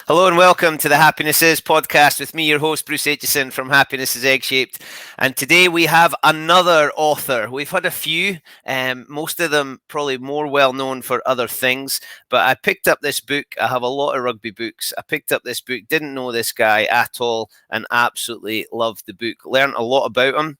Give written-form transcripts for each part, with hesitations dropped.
Hello and welcome to the Happiness Is podcast with me, your host, Bruce Aitchison from Happiness is Egg-Shaped. And today we have another author. We've had a few, most of them probably more well known for other things. But I picked up this book. I have a lot of rugby books. I picked up this book, didn't know this guy at all, and absolutely loved the book. Learned a lot about him.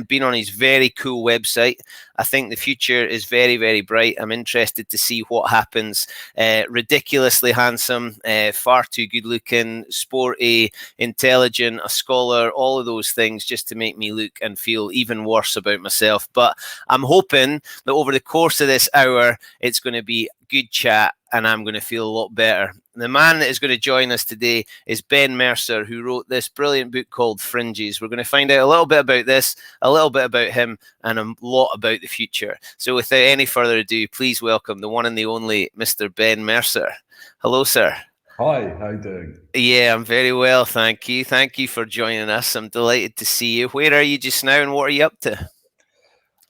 Been on his very cool website. I think the future is very, very bright. I'm interested to see what happens. Ridiculously handsome, far too good looking, sporty, intelligent, a scholar, all of those things just to make me look and feel even worse about myself. But I'm hoping that over the course of this hour, it's going to be good chat and I'm going to feel a lot better. The man that is going to join us today is Ben Mercer, who wrote this brilliant book called Fringes. We're going to find out a little bit about this, a little bit about him, and a lot about the future. So without any further ado, please welcome the one and the only Mr. Ben Mercer. Hello, sir. Hi, how you doing? Yeah, I'm very well, thank you. Thank you for joining us. I'm delighted to see you. Where are you just now and what are you up to?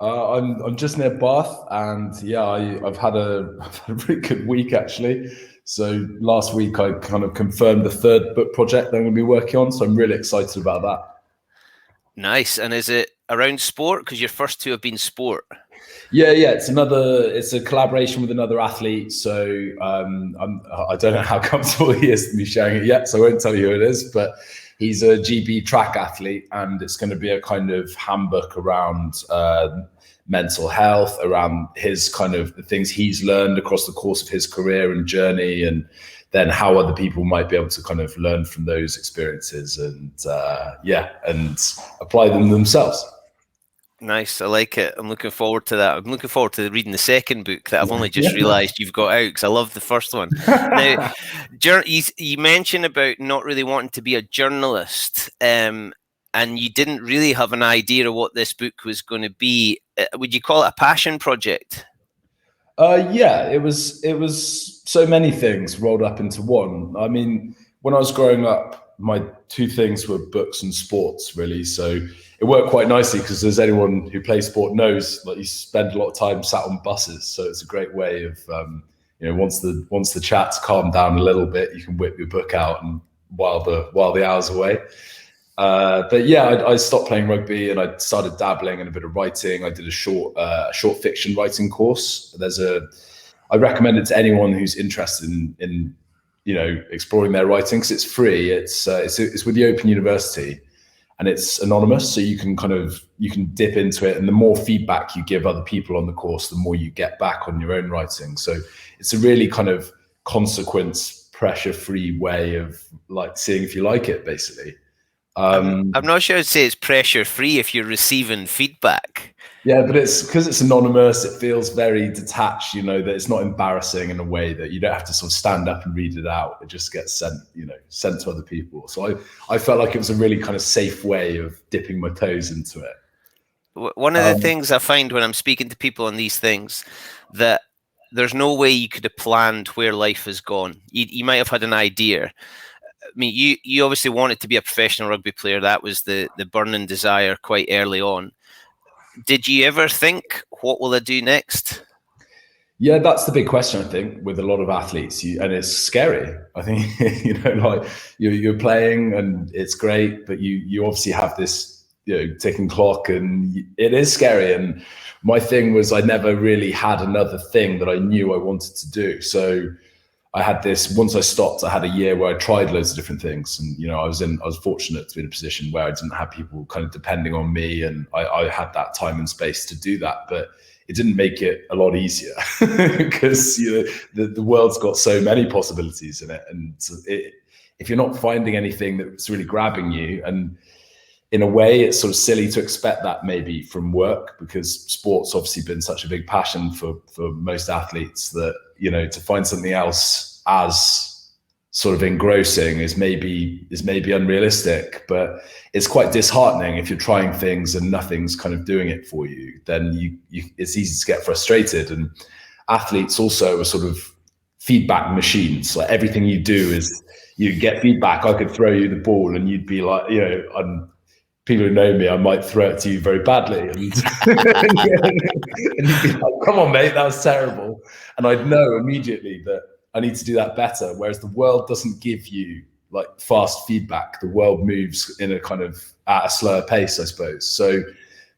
I'm just near Bath, and yeah, I've had a really good week actually. So last week I kind of confirmed the third book project that I'm going to be working on, so I'm really excited about that. Nice. And is it around sport? Because your first two have been sport. Yeah, it's a collaboration with another athlete. So I don't know how comfortable he is to me sharing it yet, so I won't tell you who it is, but he's a GB track athlete, and it's going to be a kind of handbook around mental health, around his kind of the things he's learned across the course of his career and journey, and then how other people might be able to kind of learn from those experiences and apply them themselves. Nice. I like it. I'm looking forward to that. I'm looking forward to reading the second book that I've only just realised you've got out because I love the first one. Now, you mentioned about not really wanting to be a journalist, and you didn't really have an idea of what this book was going to be. Would you call it a passion project? Yeah, it was so many things rolled up into one. I mean, when I was growing up, my two things were books and sports, really. So it worked quite nicely because, as anyone who plays sport knows, like, you spend a lot of time sat on buses. So it's a great way of, once the chat's calmed down a little bit, you can whip your book out and while the hour's away. But yeah, I stopped playing rugby and I started dabbling in a bit of writing. I did a short fiction writing course. I recommend it to anyone who's interested in exploring their writing because it's free. It's with the Open University and it's anonymous, so you can dip into it, and the more feedback you give other people on the course, the more you get back on your own writing. So it's a really kind of consequence pressure-free way of like seeing if you like it, basically. I'm not sure I'd say it's pressure-free if you're receiving feedback. Yeah, but it's because it's anonymous, it feels very detached, that it's not embarrassing in a way that you don't have to sort of stand up and read it out. It just gets sent to other people. So I felt like it was a really kind of safe way of dipping my toes into it. One of the things I find when I'm speaking to people on these things, that there's no way you could have planned where life has gone. You might have had an idea. I mean, you obviously wanted to be a professional rugby player. That was the burning desire quite early on. Did you ever think, what will I do next? Yeah, that's the big question, I think, with a lot of athletes. And it's scary. I think, like you're playing and it's great, but you obviously have this, ticking clock, and it is scary. And my thing was I never really had another thing that I knew I wanted to do. So I had this, once I stopped, I had a year where I tried loads of different things. And, I was fortunate to be in a position where I didn't have people kind of depending on me. And I had that time and space to do that, but it didn't make it a lot easier because, the world's got so many possibilities in it. And if you're not finding anything that's really grabbing you, and in a way it's sort of silly to expect that maybe from work, because sport's obviously been such a big passion for most athletes that, to find something else as sort of engrossing is maybe unrealistic. But it's quite disheartening if you're trying things and nothing's kind of doing it for you. Then it's easy to get frustrated. And athletes also are sort of feedback machines. Like, everything you do is you get feedback. I could throw you the ball and you'd be like, people who know me, I might throw it to you very badly. And you'd be like, come on, mate, that was terrible. And I'd know immediately that I need to do that better. Whereas the world doesn't give you like fast feedback. The world moves in a kind of at a slower pace, I suppose. So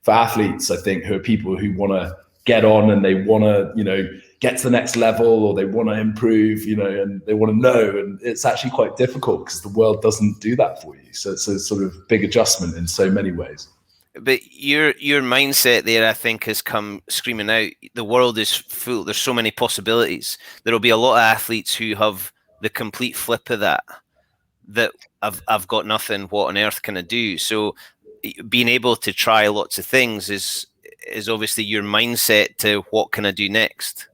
for athletes, I think, who are people who want to get on and they want to, you know, get to the next level, or they want to improve, you know, and they want to know, and it's actually quite difficult because the world doesn't do that for you. So it's a sort of big adjustment in so many ways. But your mindset there, I think, has come screaming out. The world is full. There's so many possibilities. There will be a lot of athletes who have the complete flip of that I've got nothing. What on earth can I do? So being able to try lots of things is obviously your mindset to what can I do next.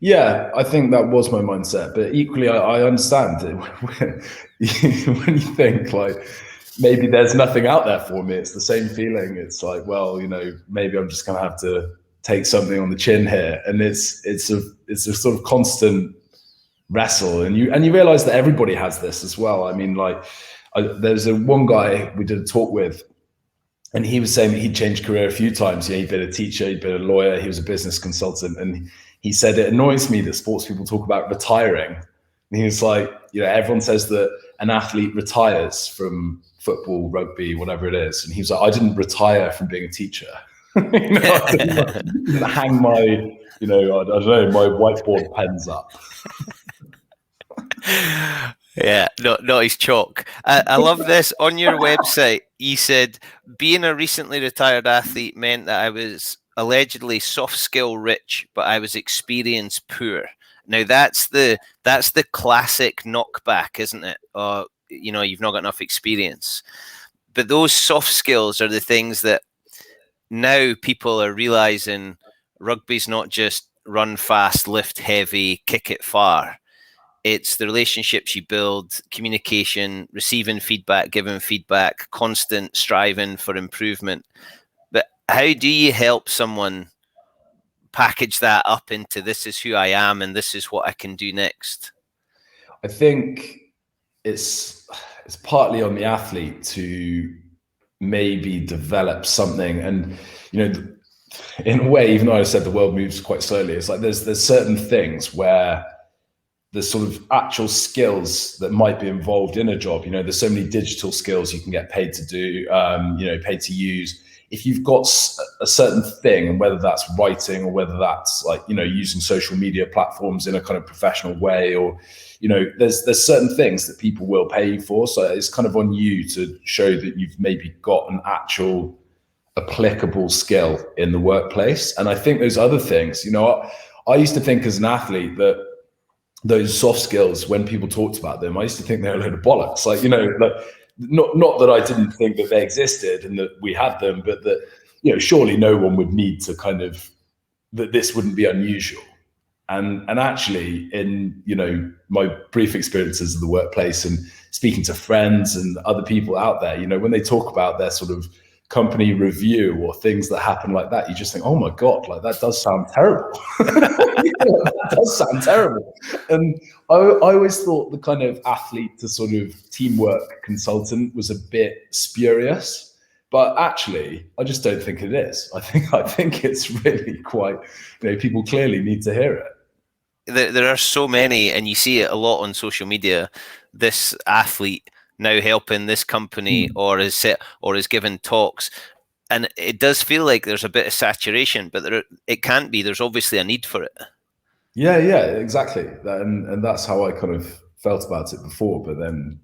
Yeah, I think that was my mindset, but equally I understand it. When you think like maybe there's nothing out there for me, it's the same feeling. It's like, well, you know, maybe I'm just gonna have to take something on the chin here, and it's a sort of constant wrestle, and you realize that everybody has this as well. I mean, like there's one guy we did a talk with, and he was saying that he'd changed career a few times. Yeah, he'd been a teacher, he'd been a lawyer, he was a business consultant, and he said it annoys me that sports people talk about retiring. And he was like, you know, everyone says that an athlete retires from football, rugby, whatever it is, and he was like, I didn't retire from being a teacher. You know, I didn't hang my, you know, I don't know, my whiteboard pens up. Yeah, not his chalk. I love this. On your website, you said, being a recently retired athlete meant that I was allegedly soft skill rich, but I was experience poor. Now that's the classic knockback, isn't it? You know, you've not got enough experience. But those soft skills are the things that now people are realizing rugby's not just run fast, lift heavy, kick it far. It's the relationships you build, communication, receiving feedback, giving feedback, constant striving for improvement. But how do you help someone package that up into this is who I am and this is what I can do next? I think it's partly on the athlete to maybe develop something. And, you know, in a way, even though I said the world moves quite slowly, it's like there's certain things where the sort of actual skills that might be involved in a job, you know, there's so many digital skills you can get paid to do, you know, paid to use. If you've got a certain thing, and whether that's writing or whether that's like, you know, using social media platforms in a kind of professional way, or, you know, there's certain things that people will pay you for. So it's kind of on you to show that you've maybe got an actual applicable skill in the workplace. And I think those other things, you know, I used to think as an athlete that those soft skills, when people talked about them, I used to think they were a load of bollocks. Like, you know, like not that I didn't think that they existed and that we had them, but that, you know, surely no one would need to kind of, that this wouldn't be unusual. And actually, in, you know, my brief experiences of the workplace and speaking to friends and other people out there, you know, when they talk about their sort of company review or things that happen like that, you just think, oh my God, like that does sound terrible. That does sound terrible. And I always thought the kind of athlete to sort of teamwork consultant was a bit spurious, but actually I just don't think it is. I think it's really quite, you know, people clearly need to hear it. There are so many, and you see it a lot on social media, this athlete now helping this company or is given talks, and it does feel like there's a bit of saturation, but it can't be. There's obviously a need for it. Yeah, exactly. And that's how I kind of felt about it before. But then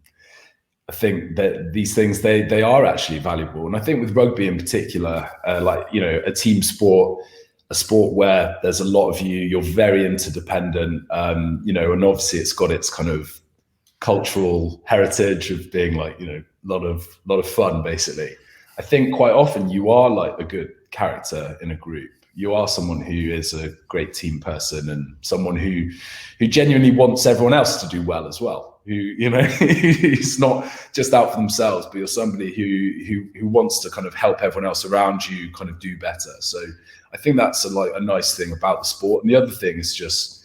I think that these things, they are actually valuable. And I think with rugby in particular, like, you know, a team sport, a sport where there's a lot of you're very interdependent, you know, and obviously it's got its kind of cultural heritage of being like, you know, a lot of fun, basically. I think quite often you are like a good character in a group. You are someone who is a great team person and someone who genuinely wants everyone else to do well as well. Who, you know, who's not just out for themselves, but you're somebody who wants to kind of help everyone else around you kind of do better. So I think that's a nice thing about the sport. And the other thing is just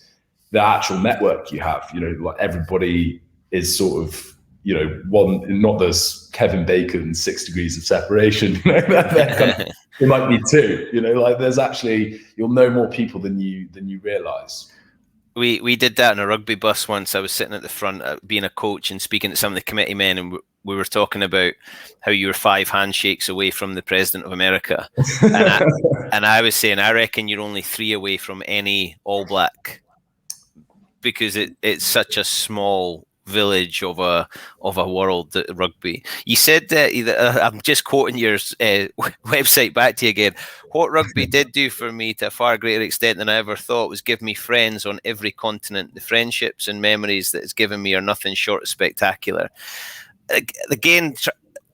the actual network you have. You know, like everybody is sort of, you know, one, not those Kevin Bacon 6 degrees of separation, you know, there might be two, you know, like there's actually, you'll know more people than you realize. We did that in a rugby bus once. I was sitting at the front, being a coach and speaking to some of the committee men, and we were talking about how you were 5 handshakes away from the President of America, and I was saying I reckon you're only 3 away from any All Black, because it's such a small village of a world, rugby. You said that I'm just quoting your website back to you again. What rugby did do for me to a far greater extent than I ever thought was give me friends on every continent. The friendships and memories that it's given me are nothing short of spectacular. Again,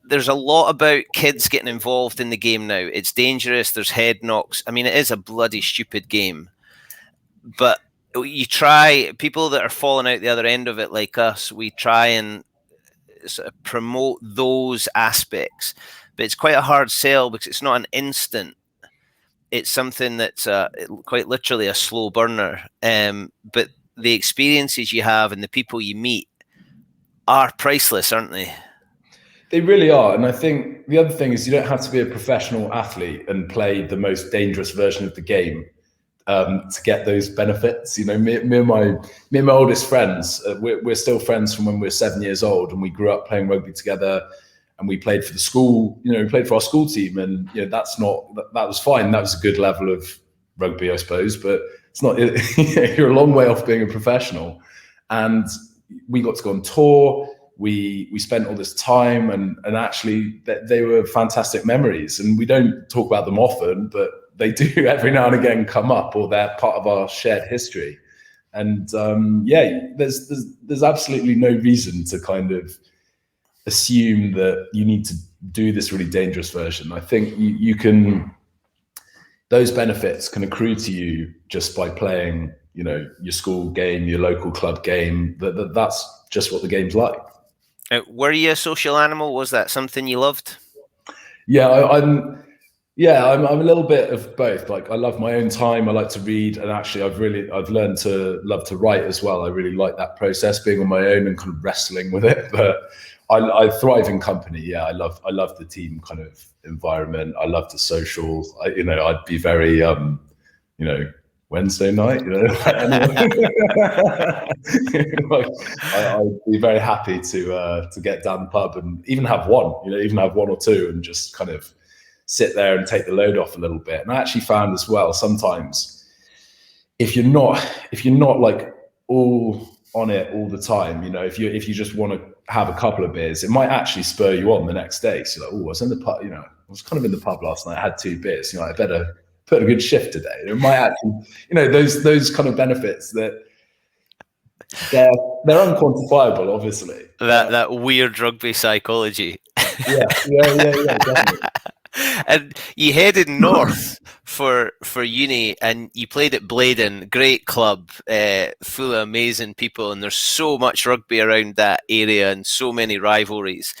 there's a lot about kids getting involved in the game now. It's dangerous. There's head knocks. I mean, it is a bloody stupid game, but you try, people that are falling out the other end of it like us, we try and sort of promote those aspects, but it's quite a hard sell because it's not an instant. It's something that's quite literally a slow burner. But the experiences you have and the people you meet are priceless, aren't they? They really are. And I think the other thing is you don't have to be a professional athlete and play the most dangerous version of the game to get those benefits. You know, me and my oldest friends, we're still friends from when we were 7 years old, and we grew up playing rugby together, and we played for the school. You know, we played for our school team, and you know that was fine. That was a good level of rugby, I suppose, but it's not. You're a long way off being a professional. And we got to go on tour. We spent all this time, and actually they were fantastic memories. And we don't talk about them often, but they do every now and again come up, or they're part of our shared history. And there's absolutely no reason to kind of assume that you need to do this really dangerous version. I think you can, those benefits can accrue to you just by playing, you know, your school game, your local club game. That's just what the game's like. Were you a social animal? Was that something you loved? Yeah, I'm a little bit of both. Like, I love my own time. I like to read, and actually I've learned to love to write as well. I really like that process, being on my own and kind of wrestling with it. But I thrive in company. Yeah, I love the team kind of environment. I love the social. I'd be very Wednesday night, I'd be very happy to get down the pub and even have one or two, and just kind of sit there and take the load off a little bit. And I actually found as well, sometimes if you're not like all on it all the time, you know, if you just want to have a couple of beers, it might actually spur you on the next day. So like, I was in the pub, I was kind of in the pub last night, I had 2 beers, I better put a good shift today. It might actually, those kind of benefits that they're unquantifiable, obviously. That weird rugby psychology. Yeah, definitely. And you headed north for uni, and you played at Blaydon, great club, full of amazing people, and there's so much rugby around that area and so many rivalries.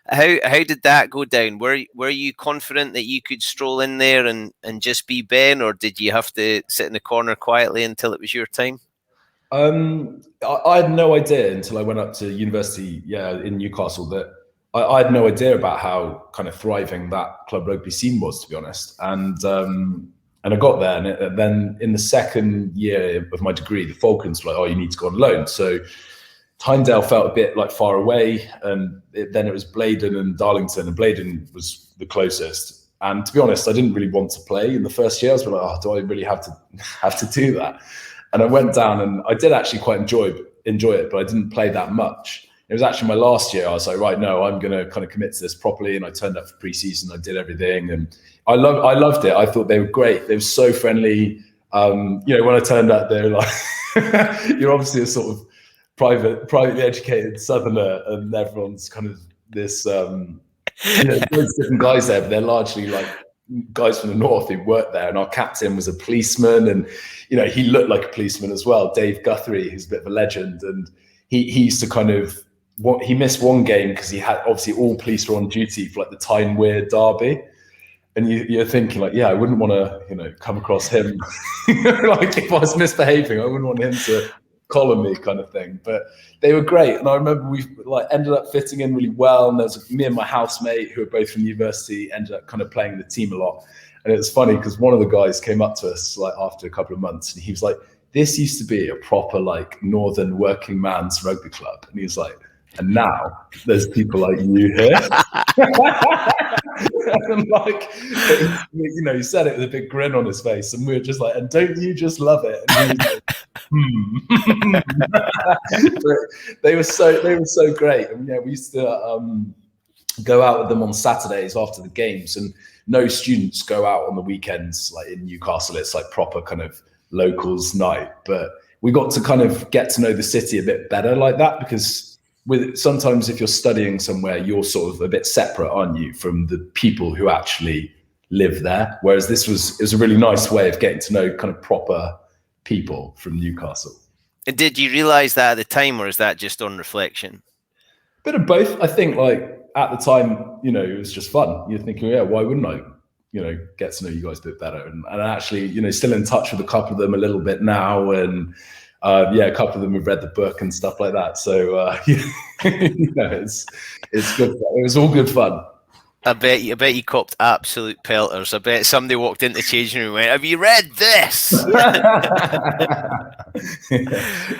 How did that go down? Were you confident that you could stroll in there and just be Ben, or did you have to sit in the corner quietly until it was your time? I had no idea until I went up to university, in Newcastle, that I had no idea about how kind of thriving that club rugby scene was, to be honest. And I got there, and then in the second year of my degree, the Falcons were like, "Oh, you need to go on loan." So Tyndale felt a bit like far away, and then it was Blaydon and Darlington, and Blaydon was the closest. And to be honest, I didn't really want to play in the first year. I was like, "Oh, do I really have to do that?" And I went down, and I did actually quite enjoy it, but I didn't play that much. It was actually my last year. I was like, right, no, I'm going to kind of commit to this properly. And I turned up for pre-season. I did everything, and I loved it. I thought they were great. They were so friendly. When I turned up, they were like, "You're obviously a sort of privately educated Southerner," and everyone's kind of this, there's different guys there, but they're largely like guys from the north who worked there. And our captain was a policeman, and he looked like a policeman as well. Dave Guthrie, who's a bit of a legend, and he used to kind of. He missed one game because he had, obviously all police were on duty for like the Tyne Weir derby, and you're thinking like, I wouldn't want to come across him like if I was misbehaving, I wouldn't want him to collar me, kind of thing. But they were great, and I remember we like ended up fitting in really well. And there was me and my housemate, who were both from university, ended up kind of playing in the team a lot. And it was funny because one of the guys came up to us like after a couple of months, and he was like, this used to be a proper like northern working man's rugby club. And he was like, and now there's people like you here. And like, you know, he said it with a big grin on his face, and we were just like, and don't you just love it? And he was like, they were so great. And yeah, we used to go out with them on Saturdays after the games, and no students go out on the weekends. Like in Newcastle, it's like proper kind of locals night, but we got to kind of get to know the city a bit better like that, because sometimes if you're studying somewhere, you're sort of a bit separate, aren't you, from the people who actually live there. Whereas it was a really nice way of getting to know kind of proper people from Newcastle. And did you realise that at the time, or is that just on reflection? Bit of both. I think like at the time, you know, it was just fun. You're thinking, yeah, why wouldn't I, you know, get to know you guys a bit better? And actually, you know, still in touch with a couple of them a little bit now, and a couple of them have read the book and stuff like that. So you know, it's good. It was all good fun. I bet you copped absolute pelters. I bet somebody walked into the changing room and went, "Have you read this?"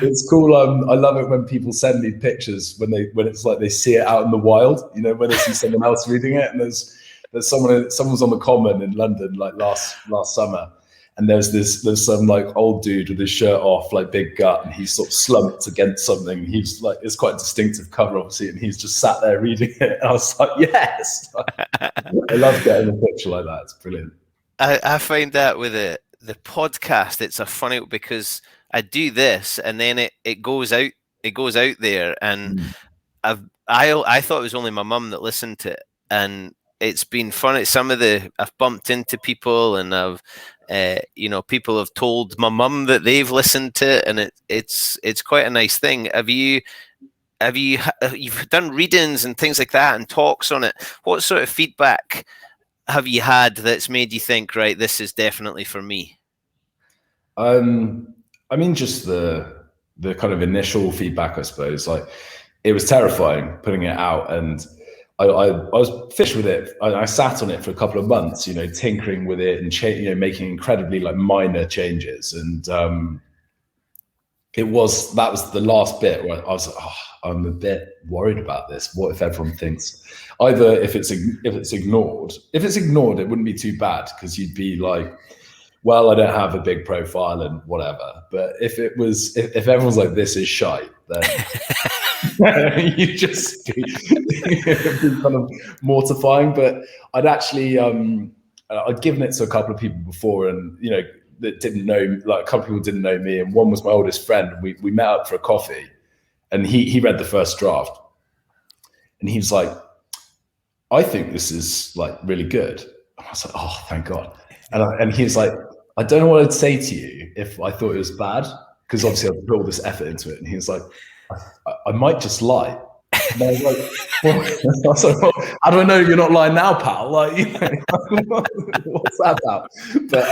It's cool. I love it when people send me pictures when it's like they see it out in the wild. You know, when they see someone else reading it, and there's someone's on the Common in London like last summer. And there's some like old dude with his shirt off, like big gut, and he's sort of slumped against something. He's like, it's quite a distinctive cover, obviously, and he's just sat there reading it. And I was like, yes, I love getting a picture like that. It's brilliant. I find that with the podcast, it's a funny, because I do this and then it goes out there, and I thought it was only my mum that listened to it, and it's been fun. It's I've bumped into people, and I've you know, people have told my mum that they've listened to it, and it's quite a nice thing. You've done readings and things like that and talks on it. What sort of feedback have you had that's made you think, right, this is definitely for me? I mean, just the kind of initial feedback, I suppose. Like, it was terrifying putting it out, and I was fish with it. I sat on it for a couple of months, you know, tinkering with it and you know, making incredibly like minor changes. And that was the last bit where I was like, oh, I'm a bit worried about this. What if everyone thinks either if it's ignored, it wouldn't be too bad, because you'd be like, well, I don't have a big profile and whatever. But if everyone's like, this is shite, then you just be kind of mortifying. But I'd actually I'd given it to a couple of people before, and you know, that didn't know, like a couple of people didn't know me, and one was my oldest friend. We met up for a coffee, and he read the first draft, and he was like, I think this is like really good. And I was like, oh, thank God. And he was like, I don't know what I'd say to you if I thought it was bad, because obviously I put all this effort into it. And he was like, I might just lie. And I was like, well, how do I know you're not lying now, pal? Like, you know, what's that about? But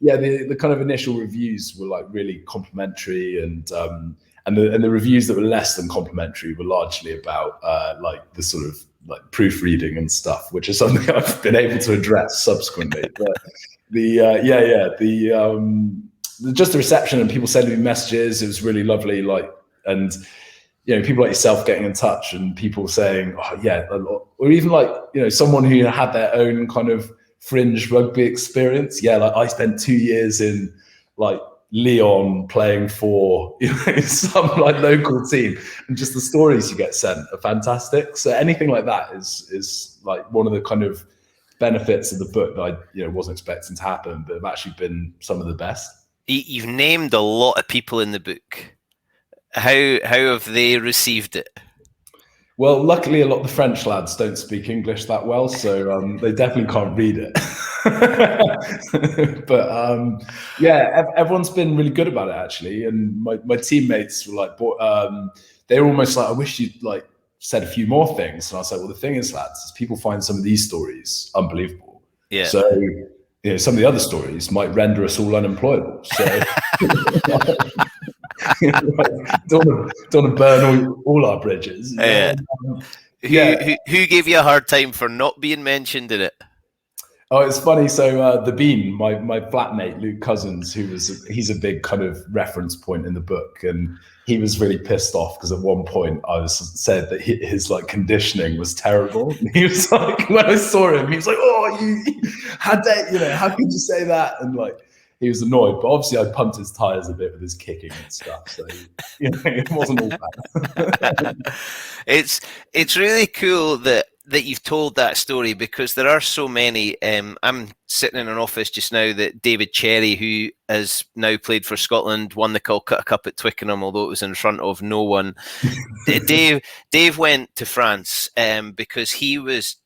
yeah, the kind of initial reviews were like really complimentary, and the reviews that were less than complimentary were largely about like the sort of like proofreading and stuff, which is something I've been able to address subsequently. But just the reception and people sending me messages, it was really lovely. Like, and you know, people like yourself getting in touch and people saying, oh yeah, or even like, you know, someone who had their own kind of fringe rugby experience. Yeah, like I spent 2 years in like Lyon playing for, you know, some like local team, and just the stories you get sent are fantastic. So anything like that is like one of the kind of benefits of the book that I, you know, wasn't expecting to happen, but have actually been some of the best. You've named a lot of people in the book. How have they received it? Well, luckily a lot of the French lads don't speak English that well, so they definitely can't read it. But yeah, everyone's been really good about it actually, and my teammates were like, they were almost like, I wish you'd like said a few more things. And I was like, well, the thing is, lads, is people find some of these stories unbelievable. Yeah. So you know, some of the other stories might render us all unemployable. So don't want to burn all our bridges. Yeah. Who gave you a hard time for not being mentioned in it? Oh, it's funny. So the Bean, my flatmate Luke Cousins, he's a big kind of reference point in the book, and he was really pissed off because at one point said that his like conditioning was terrible. And he was like, when I saw him, he was like, "Oh, how could you say that?" And like he was annoyed. But obviously, I pumped his tires a bit with his kicking and stuff, so it wasn't all bad. It's really cool that you've told that story, because there are so many. I'm sitting in an office just now that David Cherry, who has now played for Scotland, won the Calcutta Cup at Twickenham, although it was in front of no one. Dave went to France because he was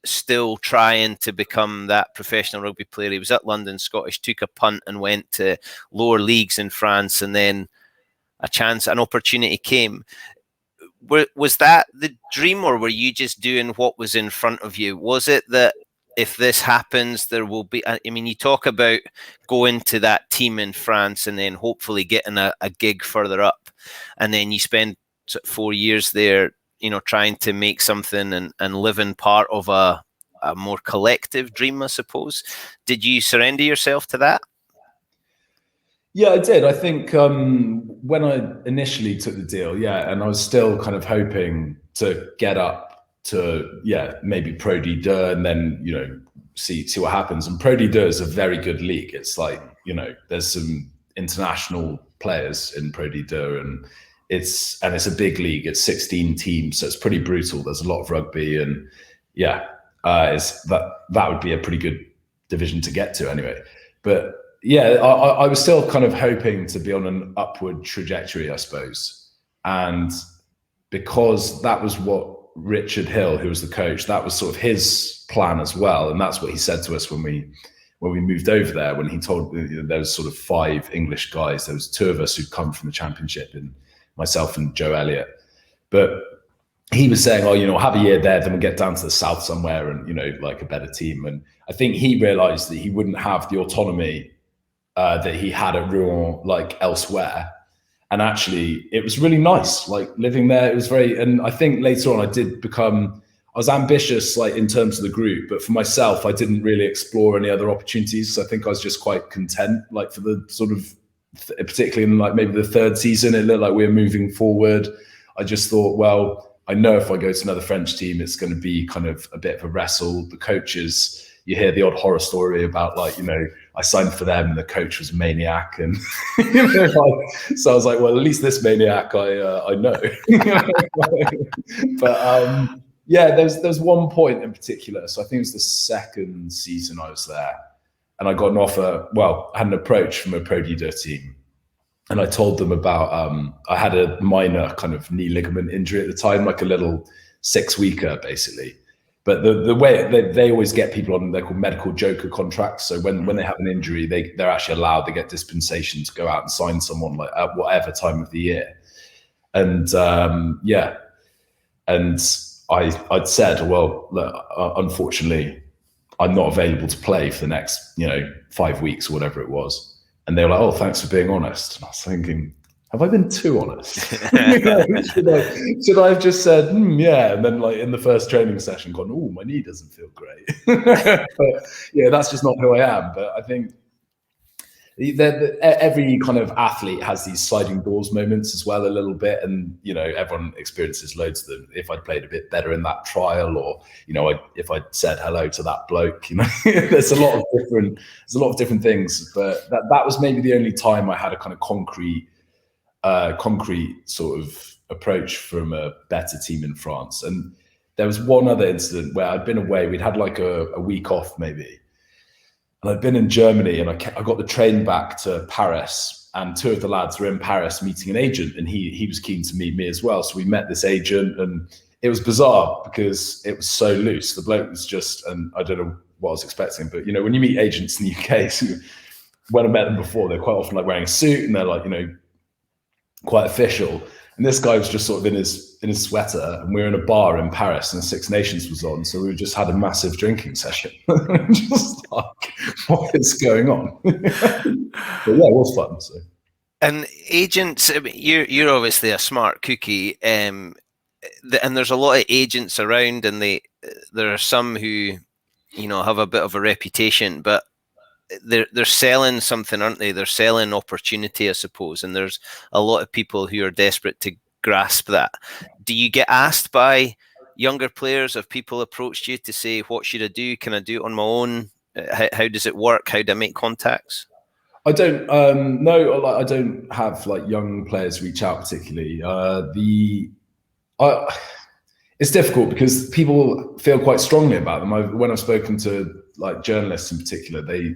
still trying to become that professional rugby player. He was at London Scottish, took a punt and went to lower leagues in France, and then an opportunity came. Was that the dream, or were you just doing what was in front of you? Was it that if this happens, there will be, I mean, you talk about going to that team in France and then hopefully getting a gig further up, and then you spend 4 years there, trying to make something and live in part of a more collective dream, I suppose. Did you surrender yourself to that? Yeah, I did. I think when I initially took the deal, and I was still kind of hoping to get up to, maybe Pro D2 and then, see what happens. And Pro D2 is a very good league. It's like, there's some international players in Pro D2, and it's a big league. It's 16 teams, so it's pretty brutal. There's a lot of rugby, and that would be a pretty good division to get to anyway. But I was still kind of hoping to be on an upward trajectory, I suppose. And because that was what Richard Hill, who was the coach, that was sort of his plan as well. And that's what he said to us when we moved over there, when he told, there was sort of 5 English guys. There was 2 of us who'd come from the championship, and myself and Joe Elliott. But he was saying, oh, have a year there, then we'll get down to the south somewhere and, like a better team. And I think he realized that he wouldn't have the autonomy that he had at Rouen, like elsewhere. And actually, it was really nice, like living there. It was and I think later on I was ambitious, like in terms of the group, but for myself, I didn't really explore any other opportunities. So I think I was just quite content, like for the sort of, particularly in like maybe the 3rd season, it looked like we were moving forward. I just thought, well, I know if I go to another French team, it's going to be kind of a bit of a wrestle. The coaches, you hear the odd horror story about like, I signed for them and the coach was a maniac. And so I was like, well, at least this maniac I know. But there's one point in particular. So I think it was the 2nd season I was there, and I got an offer. Well, I had an approach from a Pro D2 team, and I told them about, I had a minor kind of knee ligament injury at the time, like a little 6-weeker basically. But the way they always get people on, they're called medical joker contracts. So when they have an injury, they're actually allowed, they get dispensation to go out and sign someone like at whatever time of the year. And and I'd said, well, look, unfortunately, I'm not available to play for the next 5 weeks or whatever it was. And they were like, oh, thanks for being honest. And I was thinking, have I been too honest? Should I have just said, yeah, and then like in the first training session gone, oh, my knee doesn't feel great. But that's just not who I am. But I think every kind of athlete has these sliding doors moments as well, a little bit, and everyone experiences loads of them. If I'd played a bit better in that trial, or if I'd said hello to that bloke, there's a lot of different things. But that was maybe the only time I had a kind of concrete sort of approach from a better team in France. And there was one other incident where I'd been away. We'd had like a week off maybe, and I'd been in Germany, and I got the train back to Paris, and 2 of the lads were in Paris meeting an agent, and he was keen to meet me as well. So we met this agent, and it was bizarre because it was so loose. The bloke was just, and I don't know what I was expecting, but when you meet agents in the UK, so when I met them before, they're quite often like wearing a suit, and they're like, quite official. And this guy was just sort of in his sweater, and we were in a bar in Paris, and Six Nations was on, so we just had a massive drinking session. Just like, what is going on? But it was fun. So. And agents, I mean, you're obviously a smart cookie, and there's a lot of agents around, and there are some who have a bit of a reputation, but they're selling something, aren't they? They're selling opportunity, I suppose, and there's a lot of people who are desperate to grasp that. Do you get asked by younger players, have people approached you to say, what should I do? Can I do it on my own? How does it work? How do I make contacts? I don't no, I don't have like young players reach out particularly. It's difficult because people feel quite strongly about them. When I've spoken to like journalists in particular, they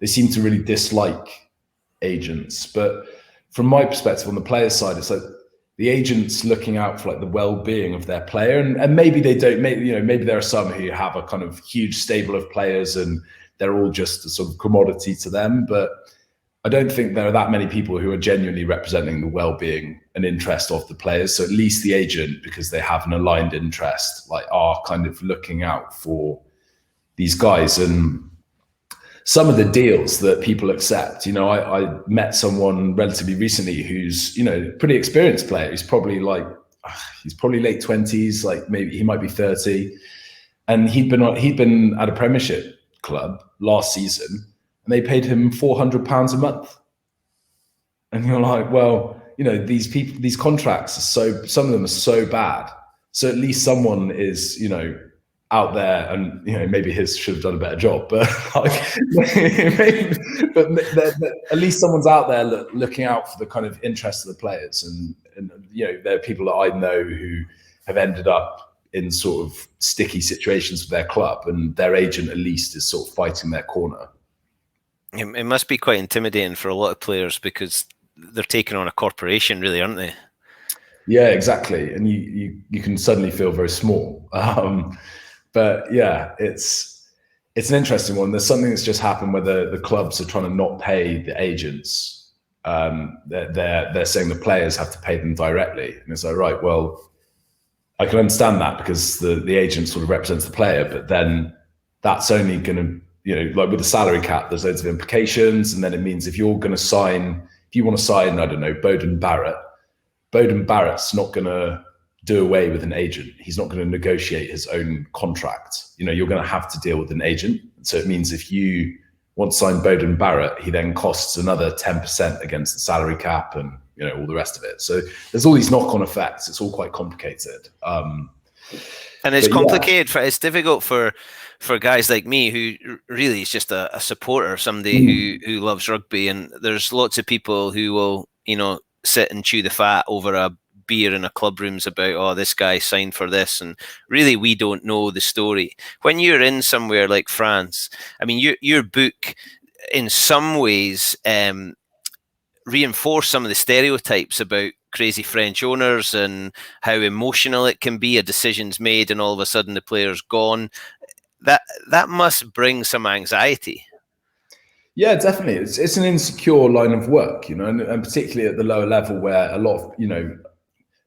seem to really dislike agents. But from my perspective, on the player's side, it's like the agent's looking out for like the well-being of their player, and maybe they don't. Maybe there are some who have a kind of huge stable of players, and they're all just a sort of commodity to them. But I don't think there are that many people who are genuinely representing the well-being and interest of the players. So at least the agent, because they have an aligned interest, like are kind of looking out for these guys. And some of the deals that people accept, I met someone relatively recently who's, pretty experienced player. He's probably late 20s, like maybe he might be 30. And he'd been at a Premiership club last season, and they paid him £400 a month. And you're like, well, these people, these contracts are some of them are so bad. So at least someone is, out there, and maybe his should have done a better job, but at least someone's out there looking out for the kind of interest of the players. And there are people that I know who have ended up in sort of sticky situations with their club, and their agent at least is sort of fighting their corner. It must be quite intimidating for a lot of players because they're taking on a corporation, really, aren't they? Yeah, exactly. And you can suddenly feel very small. But yeah, it's an interesting one. There's something that's just happened where the clubs are trying to not pay the agents. They're saying the players have to pay them directly, and it's like, right, well, I can understand that because the agent sort of represents the player, but then that's only going to, like with the salary cap, there's loads of implications, and then it means if you want to sign, I don't know, Beauden Barrett's not going to do away with an agent. He's not going to negotiate his own contract. You're going to have to deal with an agent. So it means if you want to sign Beauden Barrett, he then costs another 10% against the salary cap and, all the rest of it. So there's all these knock-on effects. It's all quite complicated. And it's complicated. Yeah. It's difficult for guys like me who really is just a supporter, somebody who loves rugby. And there's lots of people who will, sit and chew the fat over a beer in a club rooms about, oh, this guy signed for this, and really we don't know the story. When you're in somewhere like France, I mean, your book in some ways reinforce some of the stereotypes about crazy French owners and how emotional it can be, a decision's made and all of a sudden the player's gone. That must bring some anxiety. Yeah, definitely. It's an insecure line of work, and particularly at the lower level where a lot of,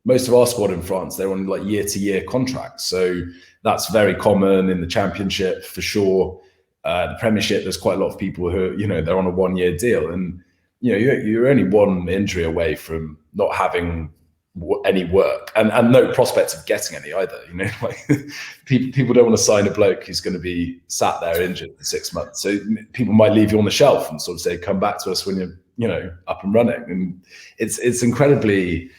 most of our squad in France, they're on like year-to-year contracts. So that's very common in the Championship for sure. The Premiership, there's quite a lot of people who, they're on a one-year deal. And, you're only one injury away from not having any work and no prospects of getting any either. Like people don't want to sign a bloke who's going to be sat there injured for 6 months. So people might leave you on the shelf and sort of say, come back to us when you're, up and running. And it's incredibly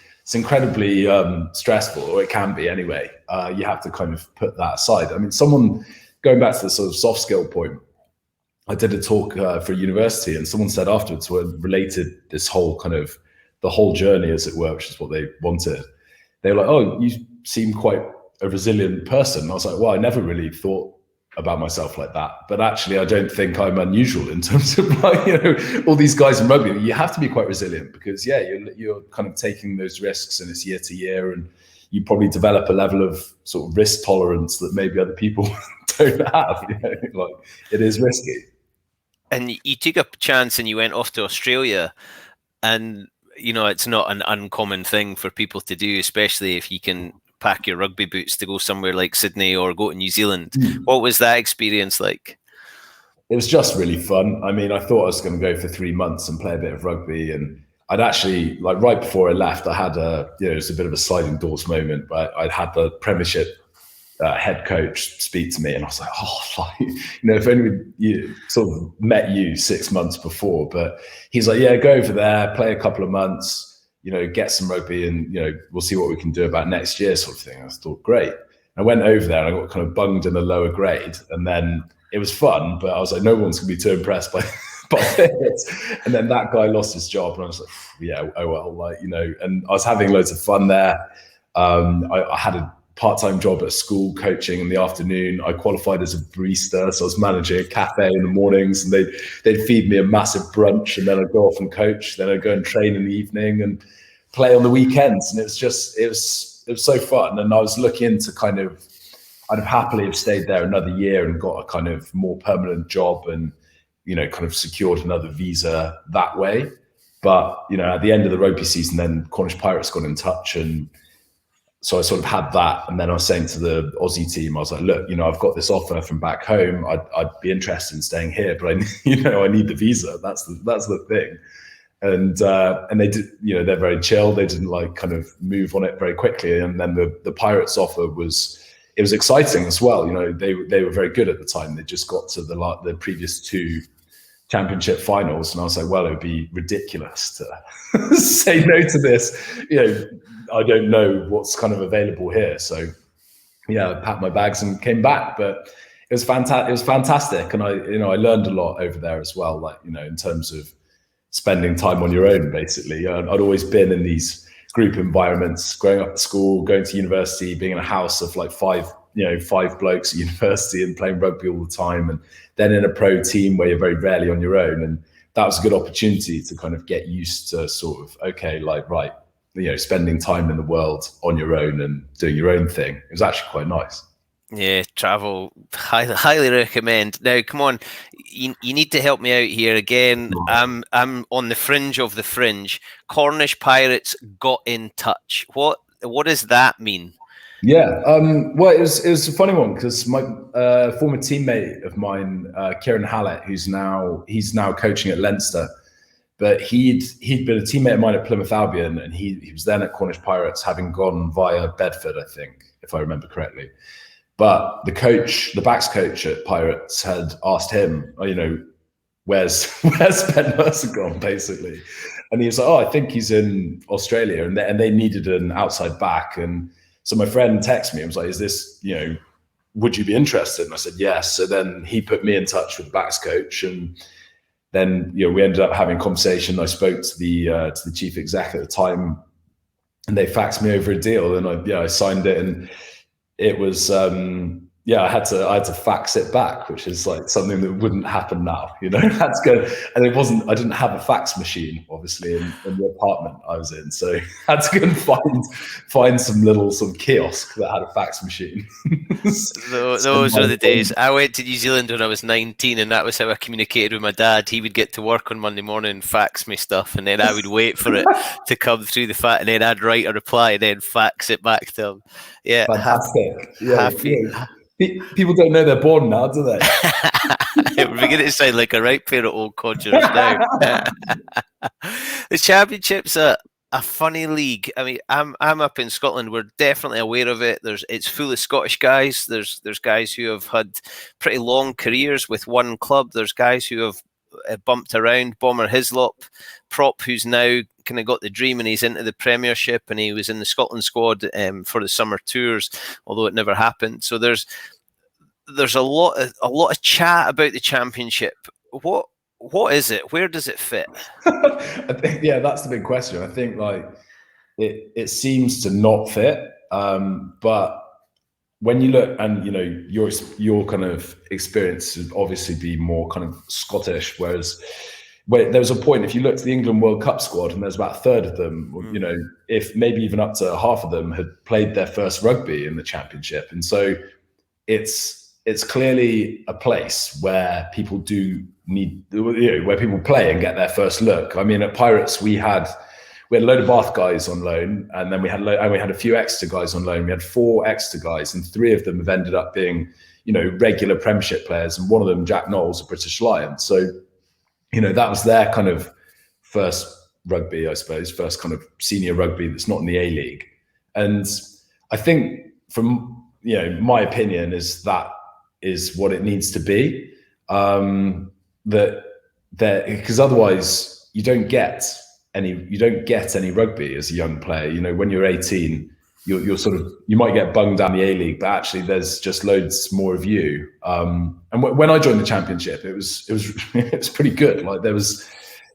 stressful, or it can be anyway. You have to kind of put that aside. I mean, going back to the sort of soft skill point, I did a talk for a university, and someone said afterwards, related this whole kind of the whole journey, as it were, which is what they wanted. They were like, oh, you seem quite a resilient person. And I was like, well, I never really thought about myself like that, but actually I don't think I'm unusual in terms of like, all these guys in rugby. You have to be quite resilient because you're kind of taking those risks, and it's year to year, and you probably develop a level of sort of risk tolerance that maybe other people don't have. Like it is risky. And you took a chance and you went off to Australia, and it's not an uncommon thing for people to do, especially if you can pack your rugby boots to go somewhere like Sydney or go to New Zealand. What was that experience like? It was just really fun. I mean, I thought I was going to go for 3 months and play a bit of rugby, and I'd actually, like right before I left, I had it was a bit of a sliding doors moment, but I'd had the Premiership head coach speak to me, and I was like, oh, if only you sort of met you 6 months before. But he's like, yeah, go over there, play a couple of months, get some rugby, and we'll see what we can do about next year, sort of thing. I thought, great. I went over there and I got kind of bunged in a lower grade, and then it was fun, but I was like, no one's gonna be too impressed by it. And then that guy lost his job, and I was like, yeah, oh well, and I was having loads of fun there. I had a part-time job at a school coaching in the afternoon. I qualified as a barista, so I was managing a cafe in the mornings, and they'd feed me a massive brunch, and then I'd go off and coach. Then I'd go and train in the evening and play on the weekends, and it was so fun. And I was looking to I'd happily have stayed there another year and got a kind of more permanent job, and kind of secured another visa that way. But at the end of the rugby season, then Cornish Pirates got in touch, and so I sort of had that. And then I was saying to the Aussie team, I was like, look, I've got this offer from back home. I'd be interested in staying here, but I need the visa. That's the thing. And they did, they're very chill. They didn't kind of move on it very quickly. And then the Pirates offer was exciting as well. They were very good at the time. They just got to the previous 2 championship finals, and I was like, well, it would be ridiculous to say no to this. I don't know what's kind of available here. So yeah, I packed my bags and came back. But it was fantastic. It was fantastic, and I learned a lot over there as well. In terms of spending time on your own, basically. I'd always been in these group environments, growing up at school, going to university, being in a house of 5 blokes at university and playing rugby all the time, and then in a pro team where you're very rarely on your own. And that was a good opportunity to kind of get used to sort of, okay, right, spending time in the world on your own and doing your own thing. It was actually quite nice. Yeah, travel, highly recommend. Now, come on, you need to help me out here again. I'm on the fringe of the fringe. Cornish Pirates got in touch. What does that mean? Yeah, well, it was a funny one, because my former teammate of mine, Kieran Hallett, he's now coaching at Leinster, but he'd been a teammate of mine at Plymouth Albion, and he was then at Cornish Pirates, having gone via Bedford, I think, if I remember correctly. But the backs coach at Pirates had asked him, where's Ben Mercer gone, basically, and he was like, oh, I think he's in Australia, and they needed an outside back. And so my friend texted me and was like, is this, would you be interested? And I said, yes. So then he put me in touch with the backs coach, and then, we ended up having a conversation. I spoke to the chief exec at the time, and they faxed me over a deal, and I signed it, and it was, I had to fax it back, which is something that wouldn't happen now, That's good. And I didn't have a fax machine, obviously, in the apartment I was in. So I had to go and find some little sort of kiosk that had a fax machine. Those were the days. I went to New Zealand when I was 19, and that was how I communicated with my dad. He would get to work on Monday morning and fax me stuff, and then I would wait for it to come through the fax, and then I'd write a reply and then fax it back to him. Yeah, fantastic. Happy. Yeah. People don't know they're born now, do they? We're beginning to sound like a right pair of old codgers now. The Championship's a funny league. I mean, I'm up in Scotland. We're definitely aware of it. It's full of Scottish guys. There's guys who have had pretty long careers with one club. There's guys who have bumped around. Bomber Hislop, prop, who's now kind of got the dream, and he's into the Premiership, and he was in the Scotland squad for the summer tours, although it never happened. So there's a lot of chat about the Championship. What is it? Where does it fit? I think, that's the big question. I think it seems to not fit, but when you look, and your kind of experience would obviously be more kind of Scottish, whereas there was a point, if you look to the England World Cup squad, and there's about a third of them, if maybe even up to half of them had played their first rugby in the Championship. And so it's clearly a place where people do need, where people play and get their first look. I mean, at Pirates, we had a load of Bath guys on loan, and then we had a few Exeter guys on loan. We had 4 Exeter guys, and 3 of them have ended up being, regular Premiership players, and one of them, Jack Knowles, a British Lion. So, that was their kind of first rugby, I suppose, first kind of senior rugby that's not in the A-League. And I think from my opinion is that is what it needs to be. Because otherwise you don't get any rugby as a young player. When you're 18, you might get bunged down the A-League, but actually there's just loads more of you. And when I joined the championship, it was it was pretty good. Like, there was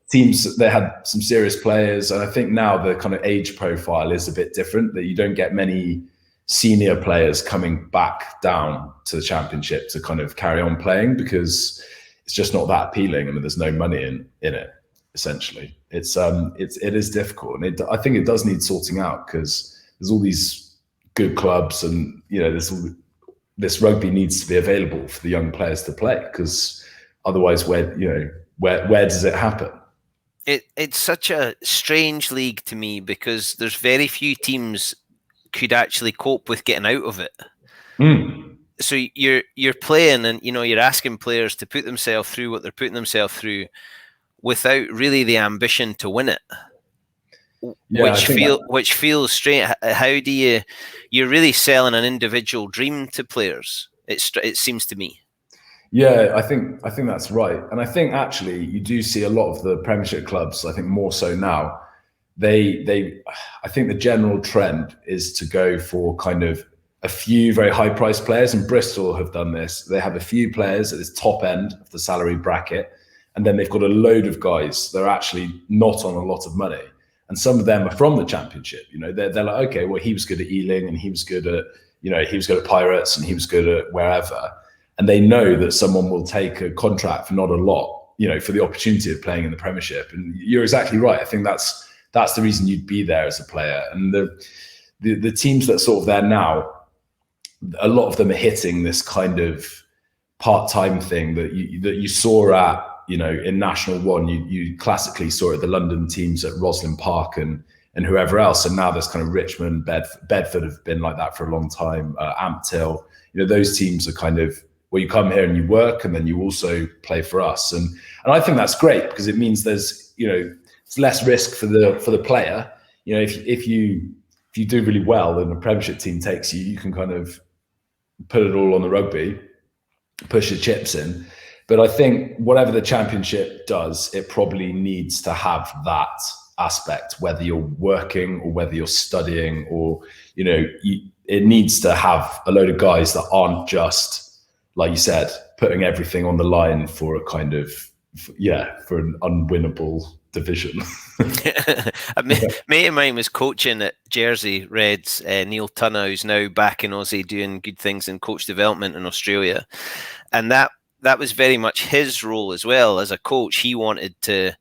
teams that had some serious players, and I think now the kind of age profile is a bit different, that you don't get many senior players coming back down to the championship to kind of carry on playing, because it's just not that appealing. I mean, there's no money in it. Essentially, it is difficult, and I think it does need sorting out, because there's all these good clubs, and this rugby needs to be available for the young players to play, because otherwise, where does it happen? It's such a strange league to me, because there's very few teams could actually cope with getting out of it. So you're playing, and you're asking players to put themselves through what they're putting themselves through without really the ambition to win it. Yeah, which feels strange. How do you're really selling an individual dream to players? It seems to me. Yeah, I think that's right, and I think actually you do see a lot of the Premiership clubs. I think more so now. I think the general trend is to go for kind of a few very high-priced players, and Bristol have done this. They have a few players at this top end of the salary bracket, and then they've got a load of guys that are actually not on a lot of money. And some of them are from the Championship. They're like, okay, well, he was good at Ealing, and he was good at, he was good at Pirates, and he was good at wherever. And they know that someone will take a contract for not a lot, for the opportunity of playing in the Premiership. And you're exactly right. I think that's the reason you'd be there as a player. And the teams that are sort of there now, a lot of them are hitting this kind of part-time thing that you saw at, in National One. You classically saw it at the London teams at Roslyn Park and whoever else. And now there's kind of Richmond, Bedford have been like that for a long time. Amptill, those teams are kind of, well, you come here and you work, and then you also play for us. And I think that's great, because it means there's, it's less risk for the player. If you do really well and the Premiership team takes you, you can kind of put it all on the rugby, push your chips in. But I think whatever the Championship does, it probably needs to have that aspect, whether you're working or whether you're studying, or it needs to have a load of guys that aren't just, like you said, putting everything on the line for a kind of, for an unwinnable division. A mate of mine was coaching at Jersey Reds, Neil Tunna, who's now back in Aussie doing good things in coach development in Australia. And that was very much his role as well. As a coach, he wanted to,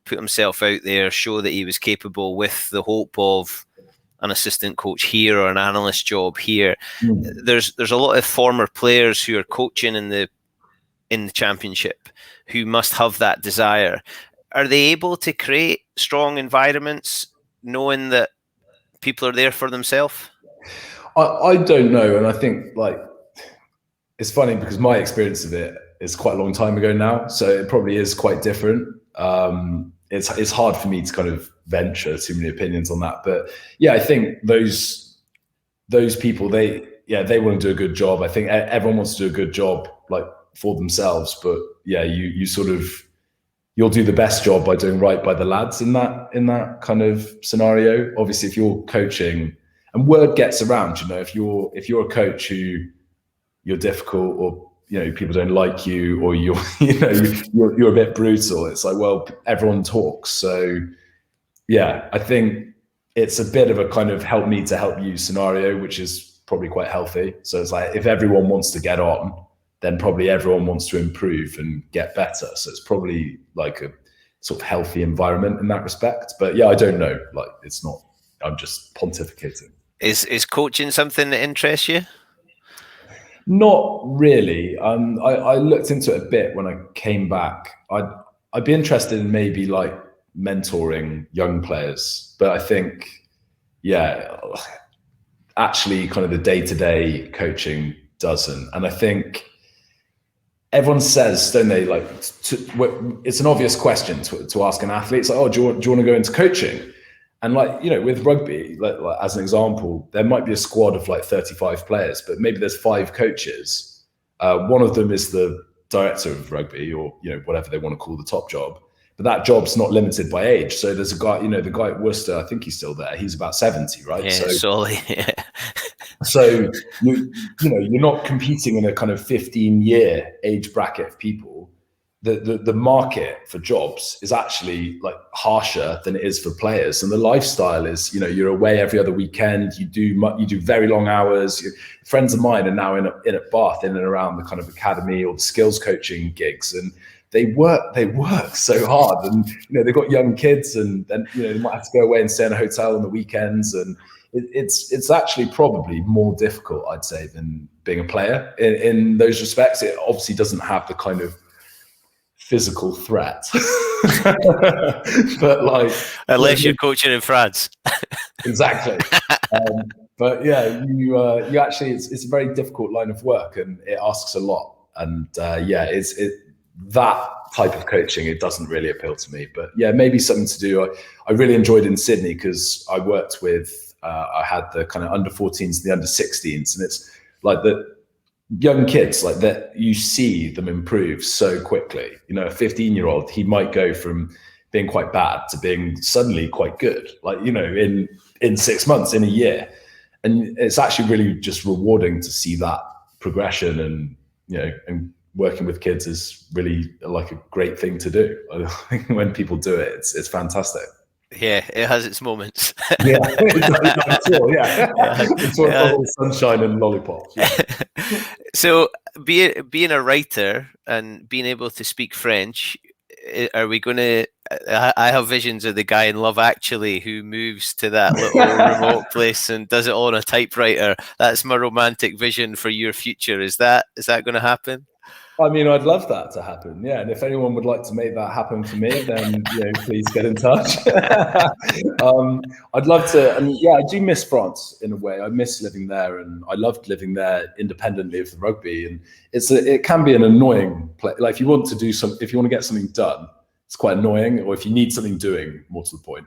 put himself out there, show that he was capable, with the hope of an assistant coach here or an analyst job here. There's a lot of former players who are coaching in the Championship who must have that desire. Are they able to create strong environments knowing that people are there for themselves? I don't know. And I think, it's funny, because my experience of it is quite a long time ago now. So it probably is quite different. It's hard for me to kind of venture too many opinions on that. But yeah, I think those people, they want to do a good job. I think everyone wants to do a good job, for themselves. But yeah, you'll do the best job by doing right by the lads in that kind of scenario. Obviously, if you're coaching and word gets around, if you're a coach who you're difficult, or people don't like you, or you're a bit brutal, it's like, well, everyone talks. So yeah, I think it's a bit of a kind of help me to help you scenario, which is probably quite healthy. So it's like, if everyone wants to get on, then probably everyone wants to improve and get better. So it's probably like a sort of healthy environment in that respect. But yeah, I don't know. It's not, I'm just pontificating. Is coaching something that interests you? Not really. I looked into it a bit when I came back. I'd be interested in maybe mentoring young players, but I think, actually kind of the day-to-day coaching doesn't. And I think everyone says, don't they, it's an obvious question to ask an athlete. It's like, oh, do you want to go into coaching? And like, with rugby, like, as an example, there might be a squad of like 35 players, but maybe there's 5 coaches. One of them is the director of rugby, or whatever they want to call the top job. But that job's not limited by age. So there's a guy, the guy at Worcester, I think he's still there. He's about 70, right? Yeah, Solly. So you're not competing in a kind of 15-year age bracket of people. The market for jobs is actually like harsher than it is for players, and the lifestyle is, you're away every other weekend. You do very long hours. Friends of mine are now in at Bath, in and around the kind of academy or the skills coaching gigs, and they work so hard, and they've got young kids, and then they might have to go away and stay in a hotel on the weekends, and it's actually probably more difficult, I'd say, than being a player in those respects. It obviously doesn't have the kind of physical threat, but like, unless you're coaching in France. Exactly. But yeah, you actually, it's a very difficult line of work, and it asks a lot, and that type of coaching, it doesn't really appeal to me. But yeah, maybe something to do. I really enjoyed in Sydney because I worked with I had the kind of under 14s and the under 16s, and it's like the young kids, like that, you see them improve so quickly. A 15-year-old, he might go from being quite bad to being suddenly quite good, like, in 6 months, in a year. And it's actually really just rewarding to see that progression, and and working with kids is really like a great thing to do. I think when people do it, it's fantastic. Yeah, it has its moments. Yeah, it's all sunshine and lollipops. Yeah. So, being a writer and being able to speak French, are we going to? I have visions of the guy in Love Actually who moves to that little remote place and does it all on a typewriter. That's my romantic vision for your future. Is that going to happen? I mean, I'd love that to happen. Yeah. And if anyone would like to make that happen for me, then, please get in touch. I'd love to. I mean, yeah, I do miss France in a way. I miss living there, and I loved living there independently of the rugby. And it can be an annoying place. Like, if you want to get something done, it's quite annoying, or if you need something doing, more to the point.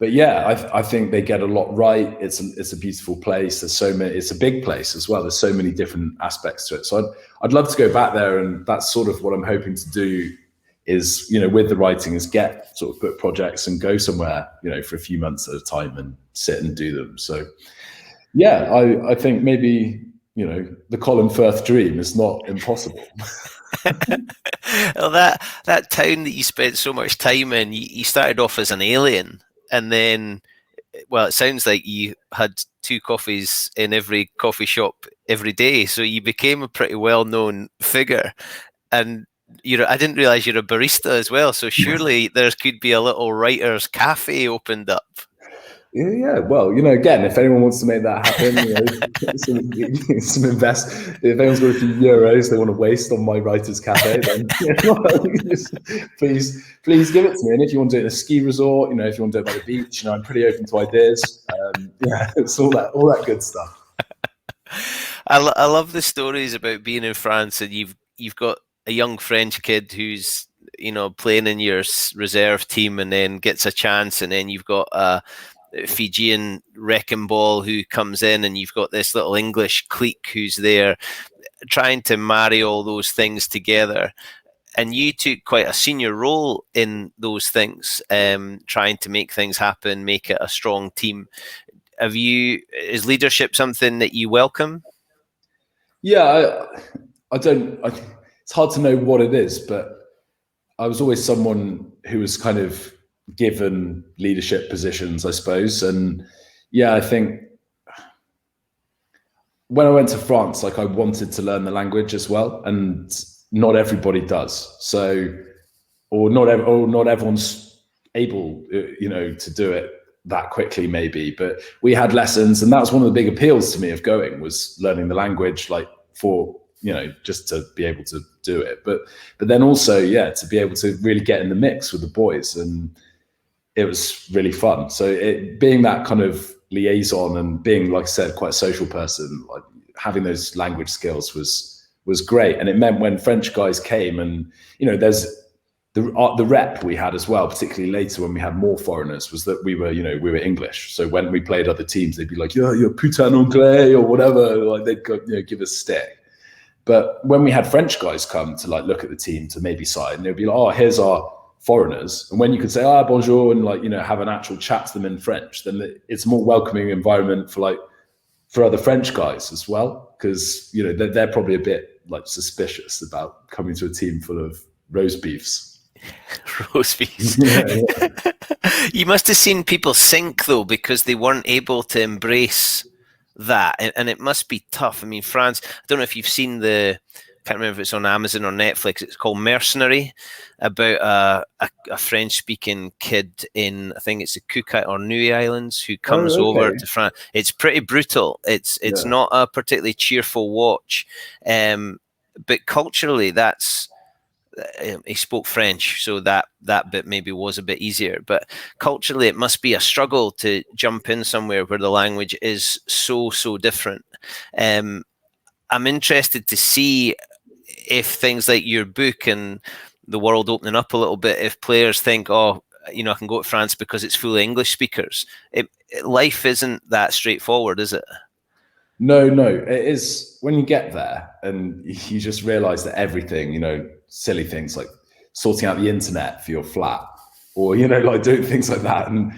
But yeah, I think they get a lot right. It's a beautiful place. There's so many. It's a big place as well. There's so many different aspects to it. So I'd love to go back there, and that's sort of what I'm hoping to do. Is with the writing, is get sort of book projects and go somewhere for a few months at a time and sit and do them. So yeah, I think maybe the Colin Firth dream is not impossible. Well, that town that you spent so much time in, you started off as an alien. And then, well, it sounds like you had 2 coffees in every coffee shop every day. So you became a pretty well-known figure. And I didn't realize you're a barista as well. So surely there could be a little writer's cafe opened up. Yeah, well, again, if anyone wants to make that happen, some invest. If anyone's got a few euros they want to waste on my writer's cafe, then please give it to me. And if you want to do it in a ski resort, if you want to do it by the beach, I'm pretty open to ideas. Yeah, it's all that good stuff. I love the stories about being in France, and you've got a young French kid who's playing in your reserve team, and then gets a chance, and then you've got a Fijian wrecking ball who comes in, and you've got this little English clique who's there, trying to marry all those things together. And you took quite a senior role in those things, trying to make things happen, make it a strong team. Is leadership something that you welcome? Yeah, I don't. It's hard to know what it is, but I was always someone who was kind of given leadership positions, I suppose. And yeah, I think when I went to France, like, I wanted to learn the language as well, and not everybody does. So, or not everyone's able, to do it that quickly, maybe. But we had lessons, and that was one of the big appeals to me of going, was learning the language, like, for just to be able to do it. But then also, yeah, to be able to really get in the mix with the boys, and it was really fun. So being that kind of liaison, and being, like I said, quite a social person, like having those language skills was great. And it meant when French guys came, and there's the rep we had as well, particularly later when we had more foreigners, was that we were English. So when we played other teams, they'd be like, "Yeah, you're putain anglais" or whatever. Like they'd go, give us stick. But when we had French guys come to like look at the team to maybe side, and they'd be like, "Oh, here's our foreigners." And when you could say, bonjour, and like, have an actual chat to them in French, then it's a more welcoming environment for other French guys as well. Because, they're probably a bit like suspicious about coming to a team full of roast beefs. Roast beefs. Yeah. You must have seen people sink though, because they weren't able to embrace that. And it must be tough. I mean, France, I don't know if you've seen I can't remember if it's on Amazon or Netflix. It's called Mercenary, about a French-speaking kid in, I think it's the Cook or Nui Islands, who comes over to France. It's pretty brutal. It's not a particularly cheerful watch, but culturally, he spoke French, so that bit maybe was a bit easier. But culturally, it must be a struggle to jump in somewhere where the language is so different. I'm interested to see if things like your book and the world opening up a little bit, if players think, I can go to France because it's full of English speakers. Life isn't that straightforward, is it? No, it is when you get there and you just realize that everything, silly things like sorting out the internet for your flat or, like doing things like that. And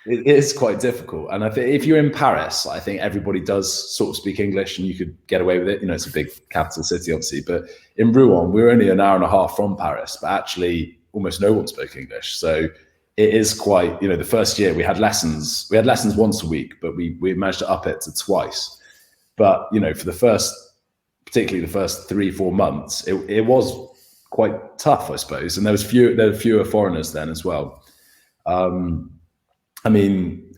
it is quite difficult. And I think if you're in Paris, I think everybody does sort of speak English and you could get away with it. It's a big capital city, obviously. But in Rouen, we were only an hour and a half from Paris, but actually almost no one spoke English. So it is quite, the first year we had lessons once a week, but we managed to up it to twice. But, for particularly the first 3-4 months, it was quite tough, I suppose. And there were fewer foreigners then as well. I mean,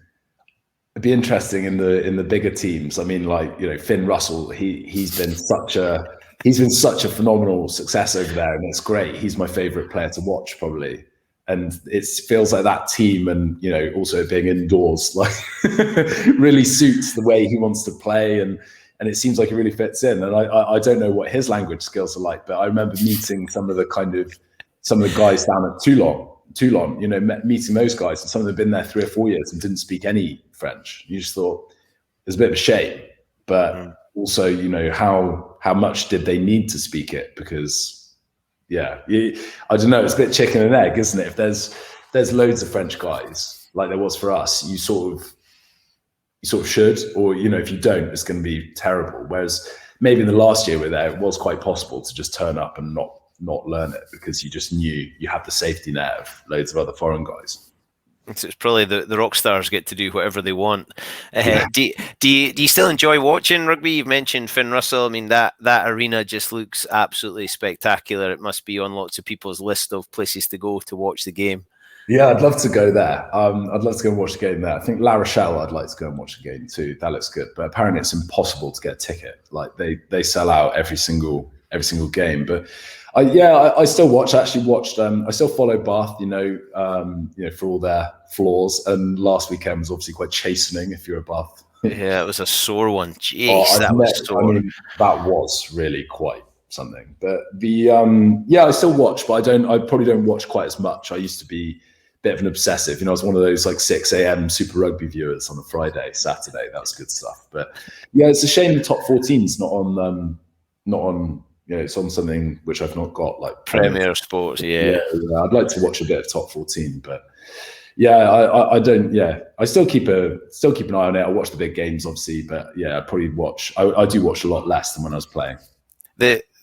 it'd be interesting in the bigger teams. I mean, like, Finn Russell, he's been such a phenomenal success over there, and it's great. He's my favorite player to watch, probably. And it feels like that team, and also being indoors, like really suits the way he wants to play, and it seems like it really fits in. And I don't know what his language skills are like, but I remember meeting some of the guys down at Toulon, meeting those guys, and some of them had been there 3 or 4 years and didn't speak any French. You just thought there's a bit of a shame, but also, how much did they need to speak it? Because I don't know, it's a bit chicken and egg, isn't it? If there's loads of French guys like there was for us, you sort of should, or if you don't, it's going to be terrible. Whereas maybe in the last year we were there, it was quite possible to just turn up and not learn it, because you just knew you had the safety net of loads of other foreign guys. So it's probably the rock stars get to do whatever they want. Do you still enjoy watching rugby? You've mentioned Finn Russell. I mean, that arena just looks absolutely spectacular. It must be on lots of people's list of places to go to watch the game. Yeah, I'd love to go there. I'd love to go and watch the game there. I think La Rochelle, I'd like to go and watch the game too. That looks good. But apparently it's impossible to get a ticket. Like they sell out every single game. But I still watch. I actually watched. I still follow Bath. For all their flaws. And last weekend was obviously quite chastening if you're a Bath. Yeah, it was a sore one. Jeez, that was sore. I mean, that was really quite something. But I still watch, but I probably don't watch quite as much. I used to be a bit of an obsessive. I was one of those like 6 a.m. Super Rugby viewers on a Friday, Saturday. That was good stuff. But yeah, it's a shame the top 14's not on. It's on something which I've not got, like Premier Sports. Yeah, I'd like to watch a bit of top 14, but I don't. Yeah, I still keep an eye on it. I watch the big games, obviously, but I probably watch. I do watch a lot less than when I was playing.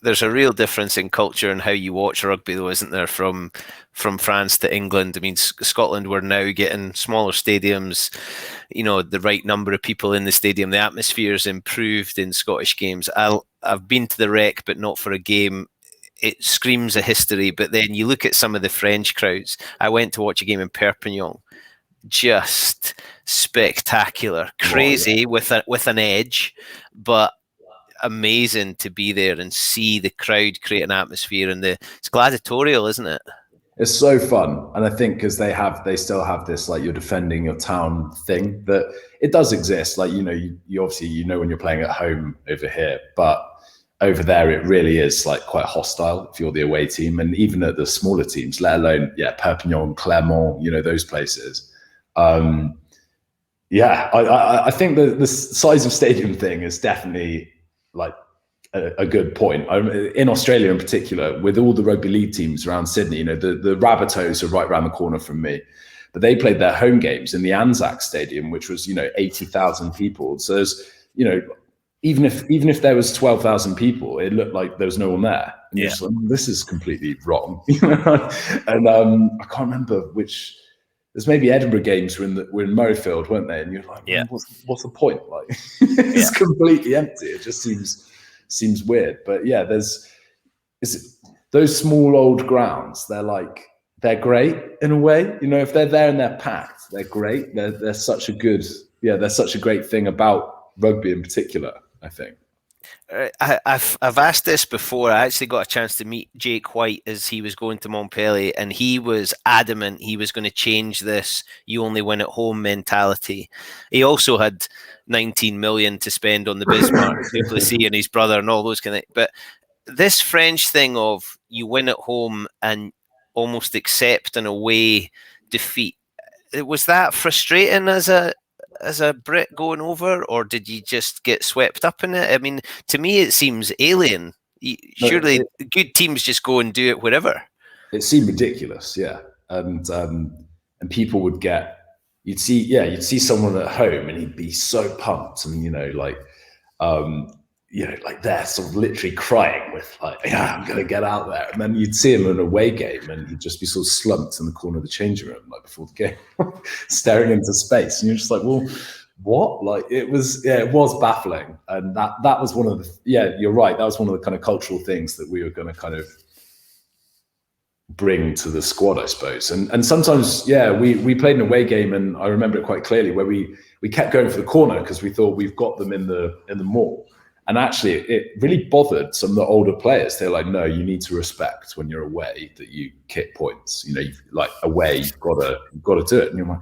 There's a real difference in culture and how you watch rugby, though, isn't there? From France to England. I mean, Scotland, we're now getting smaller stadiums, the right number of people in the stadium. The atmosphere's improved in Scottish games. I've been to the Rec, but not for a game. It screams a history. But then you look at some of the French crowds. I went to watch a game in Perpignan. Just spectacular, crazy with an edge, but amazing to be there and see the crowd create an atmosphere, and it's gladiatorial, isn't it? It's so fun. And I think because they still have this, like, you're defending your town thing, that it does exist. Like, you obviously, when you're playing at home over here, but over there, it really is like quite hostile if you're the away team, and even at the smaller teams, let alone Perpignan, Clermont, those places. I think the size of stadium thing is definitely like a good point. In Australia in particular, with all the rugby league teams around Sydney, the Rabbitohs are right around the corner from me, but they played their home games in the Anzac Stadium, which was 80,000 people. So there's even if there was 12,000 people, it looked like there was no one there. And you're just like, this is completely wrong. And I can't remember which. There's maybe Edinburgh games were in Murrayfield, weren't they? And you're like, what's the point? Like, it's completely empty. It just seems weird. But those small old grounds. They're great in a way. If they're there and they're packed, they're great. They're such a great thing about rugby in particular, I think. I've asked this before. I actually got a chance to meet Jake White as he was going to Montpellier, and he was adamant he was going to change this "you only win at home" mentality. He also had 19 million to spend on the Bismarck, Duplessis and his brother and all those kind of. But this French thing of you win at home and almost accept an away defeat, was that frustrating as a Brit going over, or did you just get swept up in it? I mean, to me, it seems alien. Surely good teams just go and do it wherever. It seemed ridiculous, yeah. And people would you'd see someone at home and he'd be so pumped, and like they're sort of literally crying with I'm going to get out there. And then you'd see him in an away game and he'd just be sort of slumped in the corner of the changing room, like before the game, staring into space. And you're just like, well, what? Like it was baffling. And that was one of the, you're right. That was one of the kind of cultural things that we were going to kind of bring to the squad, I suppose. And sometimes, we played an away game, and I remember it quite clearly, where we kept going for the corner because we thought we've got them in the maul. And actually, it really bothered some of the older players. They're like, no, you need to respect when you're away that you kick points. Away, you've got to do it. And you're like,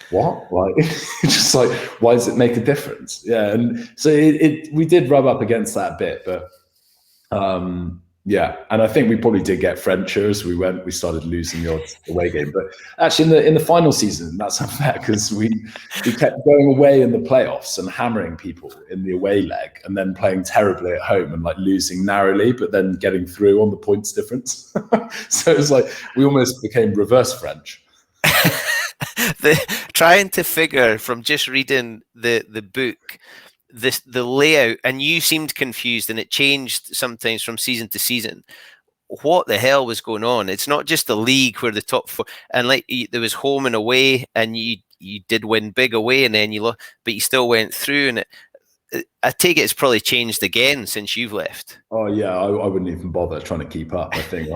what? Like, just like, why does it make a difference? Yeah, and so we did rub up against that a bit, but and I think we probably did get Frencher as we started losing the odd away game. But actually in the final season, that's unfair because we kept going away in the playoffs and hammering people in the away leg, and then playing terribly at home and like losing narrowly, but then getting through on the points difference. So it was like we almost became reverse French. Trying to figure from just reading the book, the layout, and you seemed confused, and it changed sometimes from season to season. What the hell was going on? It's not just the league where the top four, and like there was home and away, and you did win big away, and then you lost, but you still went through. And I take it it's probably changed again since you've left. Oh yeah, I wouldn't even bother trying to keep up. I think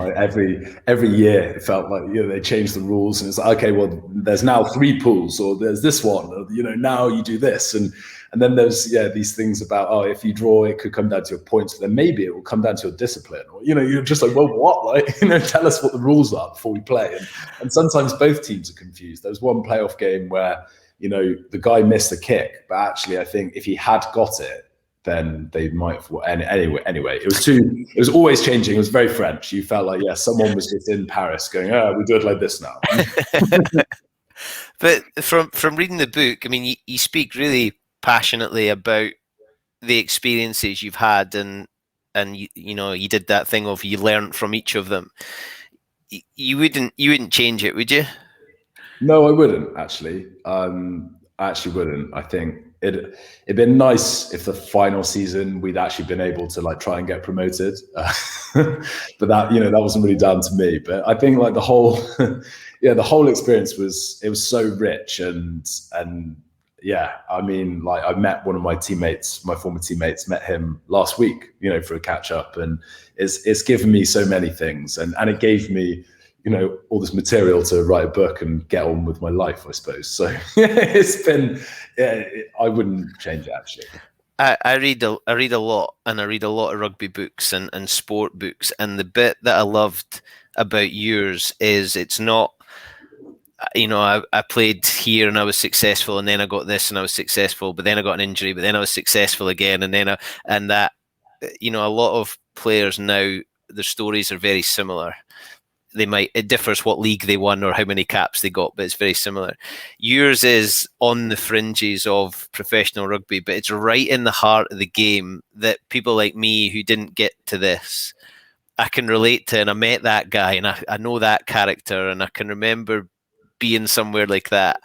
every year it felt like they changed the rules, and it's like, okay, well there's now 3 pools, or there's this one, or, now you do this, and then there's these things about if you draw it could come down to your points, but then maybe it will come down to your discipline, or you're just like, well, what? Like tell us what the rules are before we play. And sometimes both teams are confused. There was one playoff game where the guy missed a kick, but actually I think if he had got it, then they might have. Anyway, it was always changing. It was very French. You felt like someone was just in Paris going, we do it like this now. But from reading the book, I mean, you speak really passionately about the experiences you've had, and you did that thing of you learned from each of them. You wouldn't change it, would you? No, I wouldn't actually. I actually wouldn't. I think it'd been nice if the final season we'd actually been able to like try and get promoted, but that that wasn't really down to me. But I think like the whole the whole experience was so rich, and I mean, like I met one of my teammates, my former teammates, met him last week, for a catch up, and it's given me so many things, and it gave me all this material to write a book and get on with my life, I suppose. So it's been, I wouldn't change it actually. I read a lot, and I read a lot of rugby books and sport books, and the bit that I loved about yours is it's not, I played here and I was successful, and then I got this and I was successful, but then I got an injury, but then I was successful again, and then that a lot of players now, their stories are very similar. It differs what league they won or how many caps they got, but it's very similar. Yours is on the fringes of professional rugby, but it's right in the heart of the game that people like me who didn't get to this, I can relate to, and I met that guy, and I know that character, and I can remember being somewhere like that.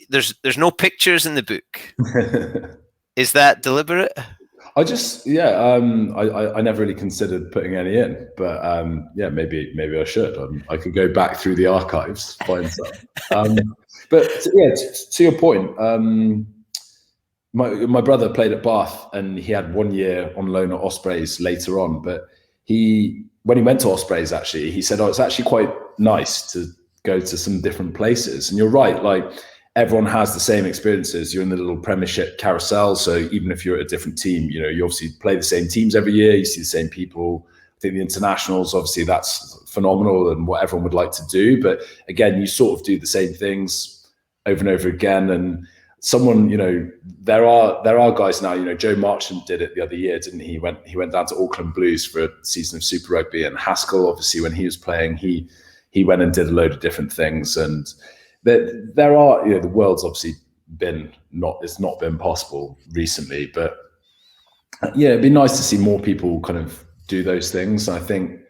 There's no pictures in the book. Is that deliberate? I never really considered putting any in, but maybe I should. I could go back through the archives, find some. But yeah, to your point, my brother played at Bath, and he had 1 year on loan at Ospreys later on. But when he went to Ospreys, actually, he said, "Oh, it's actually quite nice to go to some different places." And you're right, like, everyone has the same experiences. You're in the little Premiership carousel, so even if you're at a different team, you obviously play the same teams every year. You see the same people. I think the internationals, obviously, that's phenomenal and what everyone would like to do. But again, you sort of do the same things over and over again. And someone, there are guys now. Joe Marchant did it the other year, didn't he? He went down to Auckland Blues for a season of Super Rugby, and Haskell, obviously, when he was playing, he went and did a load of different things. And there are, the world's obviously it's not been possible recently, but yeah, it'd be nice to see more people kind of do those things. I think,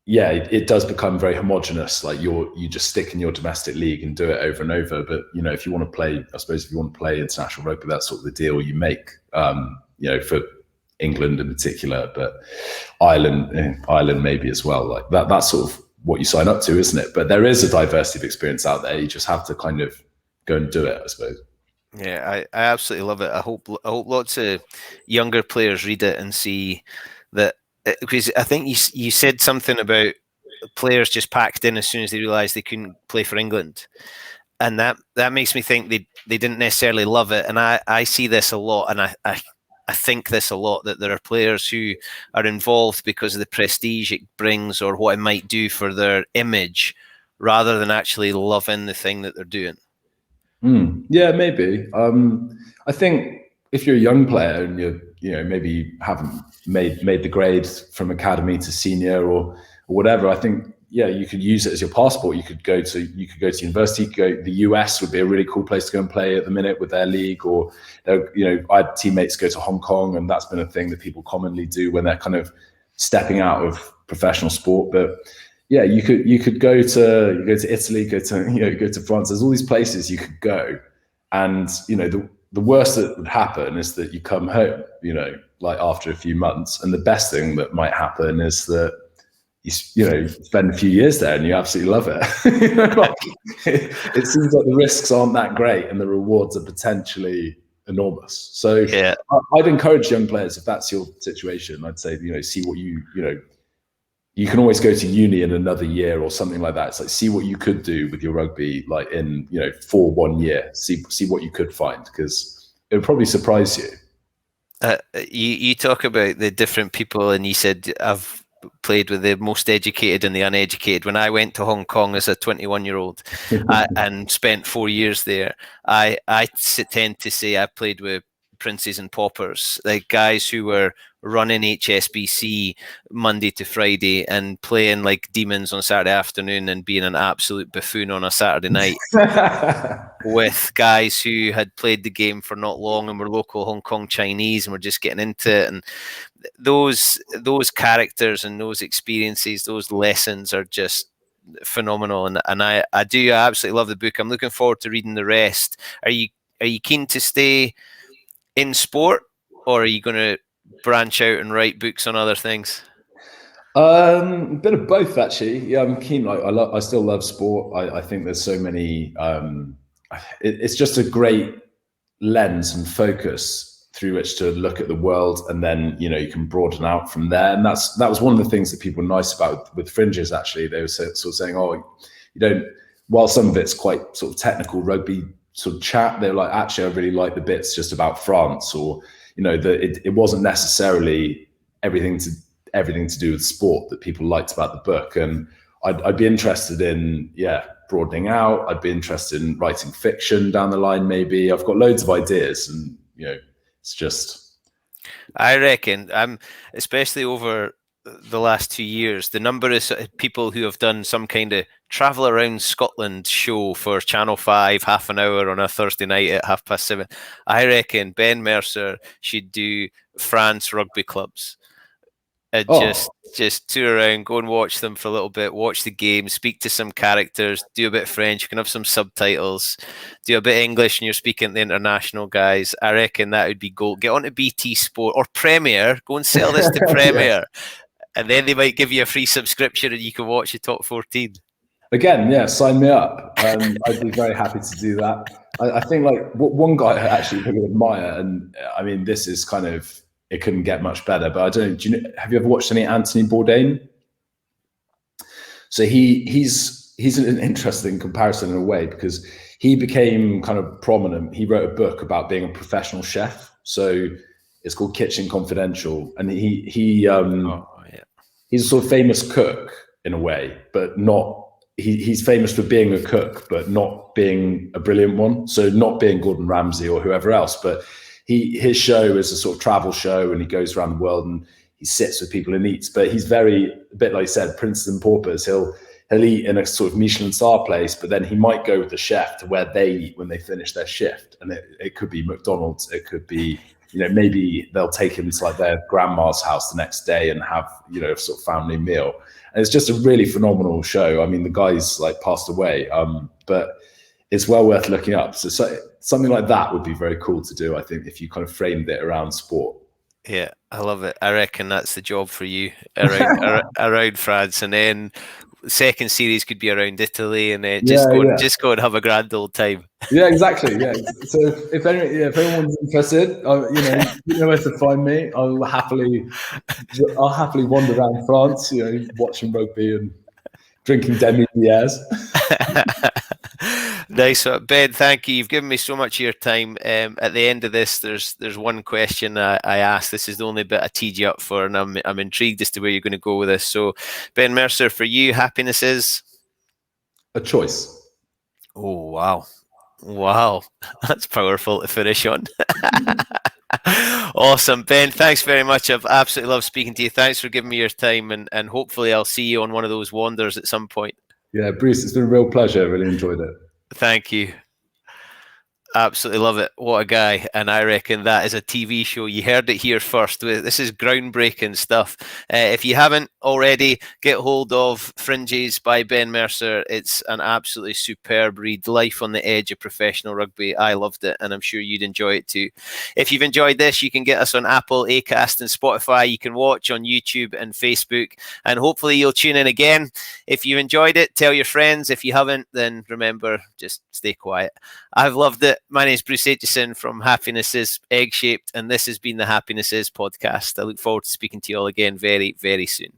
yeah, it does become very homogenous. Like you just stick in your domestic league and do it over and over. But if you want to play, I suppose if you want to play international rugby, that's sort of the deal you make. For England in particular, but Ireland maybe as well. Like that's sort of what you sign up to, isn't it? But there is a diversity of experience out there. You just have to kind of go and do it, I suppose. Yeah, I absolutely love it. I hope lots of younger players read it and see that, because I think you said something about players just packed in as soon as they realised they couldn't play for England, and that makes me think they didn't necessarily love it. And I see this a lot, and I think this a lot, that there are players who are involved because of the prestige it brings or what it might do for their image, rather than actually loving the thing that they're doing. Yeah, maybe. I think if you're a young player and maybe you haven't made the grade from academy to senior or whatever, I think, yeah, you could use it as your passport. You could go to university. The US would be a really cool place to go and play at the minute with their league. Or I had teammates go to Hong Kong, and that's been a thing that people commonly do when they're kind of stepping out of professional sport. But yeah, you could go to Italy, go to France. There's all these places you could go, and the worst that would happen is that you come home, like after a few months, and the best thing that might happen is that you spend a few years there and you absolutely love it. It seems like the risks aren't that great and the rewards are potentially enormous. So yeah, I'd encourage young players, if that's your situation, I'd say, see what you can always go to uni in another year or something like that. It's like, see what you could do with your rugby, like in, for 1 year, see what you could find, because it would probably surprise you. You talk about the different people, and you said I've played with the most educated and the uneducated. When I went to Hong Kong as a 21-year-old and spent 4 years there, I tend to say I played with princes and paupers, like guys who were running HSBC Monday to Friday and playing like demons on Saturday afternoon and being an absolute buffoon on a Saturday night, with guys who had played the game for not long and were local Hong Kong Chinese and were just getting into it. And those characters and those experiences, those lessons are just phenomenal. And I absolutely love the book. I'm looking forward to reading the rest. Are you keen to stay in sport, or are you going to branch out and write books on other things? A bit of both, actually. Yeah, I'm keen. I still love sport. I think there's so many. It's just a great lens and focus through which to look at the world, and then you can broaden out from there. And that was one of the things that people were nice about with Fringes. Actually, they were sort of saying, "Oh, you don't." While some of it's quite sort of technical rugby sort of chat, they're like, "Actually, I really like the bits just about France," or that it wasn't necessarily everything to do with sport that people liked about the book. And I'd be interested in, broadening out. I'd be interested in writing fiction down the line, maybe. I've got loads of ideas, and it's just, I reckon, especially over the last 2 years, the number of people who have done some kind of travel around Scotland show for Channel 5, half an hour on a Thursday night at 7:30. I reckon Ben Mercer should do France rugby clubs. And Oh, just tour around, go and watch them for a little bit, watch the game, speak to some characters, do a bit of French. You can have some subtitles, do a bit of English, and you're speaking to the international guys. I reckon that would be gold. Get onto BT Sport or Premier. Go and sell this to Premier, and then they might give you a free subscription, and you can watch the top 14. Again, yeah, sign me up. I'd be very happy to do that. I think like one guy I actually really admire, and I mean, this is kind of, it couldn't get much better. But I don't know. Have you ever watched any Anthony Bourdain? So he's an interesting comparison in a way, because he became kind of prominent. He wrote a book about being a professional chef. So it's called Kitchen Confidential, and he's a sort of famous cook in a way, but not. He's famous for being a cook, but not being a brilliant one. So not being Gordon Ramsay or whoever else, but his show is a sort of travel show, and he goes around the world and he sits with people and eats. But he's a bit like you said, Princes and Paupers. He'll eat in a sort of Michelin star place, but then he might go with the chef to where they eat when they finish their shift. And it could be McDonald's, it could be, maybe they'll take him to like their grandma's house the next day and have, a sort of family meal. And it's just a really phenomenal show. I mean, the guy's like passed away, but it's well worth looking up. So something like that would be very cool to do, I think, if you kind of framed it around sport. Yeah, I love it. I reckon that's the job for you around France, and then second series could be around Italy, and just go and have a grand old time. Yeah, exactly. Yeah. So if anyone's interested, you know where to find me. I'll happily wander around France, watching rugby and drinking demi-bières. Nice, Ben. Thank you. You've given me so much of your time. At the end of this, there's one question I asked. This is the only bit I teed you up for, and I'm intrigued as to where you're going to go with this. So, Ben Mercer, for you, happiness is a choice. Oh wow, that's powerful to finish on. Awesome, Ben. Thanks very much. I've absolutely loved speaking to you. Thanks for giving me your time, and hopefully I'll see you on one of those wanders at some point. Yeah, Bruce, it's been a real pleasure. I really enjoyed it. Thank you. Absolutely love it. What a guy. And I reckon that is a TV show. You heard it here first. This is groundbreaking stuff. If you haven't already, get hold of Fringes by Ben Mercer. It's an absolutely superb read. Life on the edge of professional rugby. I loved it, and I'm sure you'd enjoy it too. If you've enjoyed this, you can get us on Apple, Acast, and Spotify. You can watch on YouTube and Facebook, and hopefully you'll tune in again. If you enjoyed it, tell your friends. If you haven't, then remember, just stay quiet. I've loved it. My name is Bruce Aitchison from Happiness is Egg Shaped, and this has been the Happiness is podcast. I look forward to speaking to you all again very, very soon.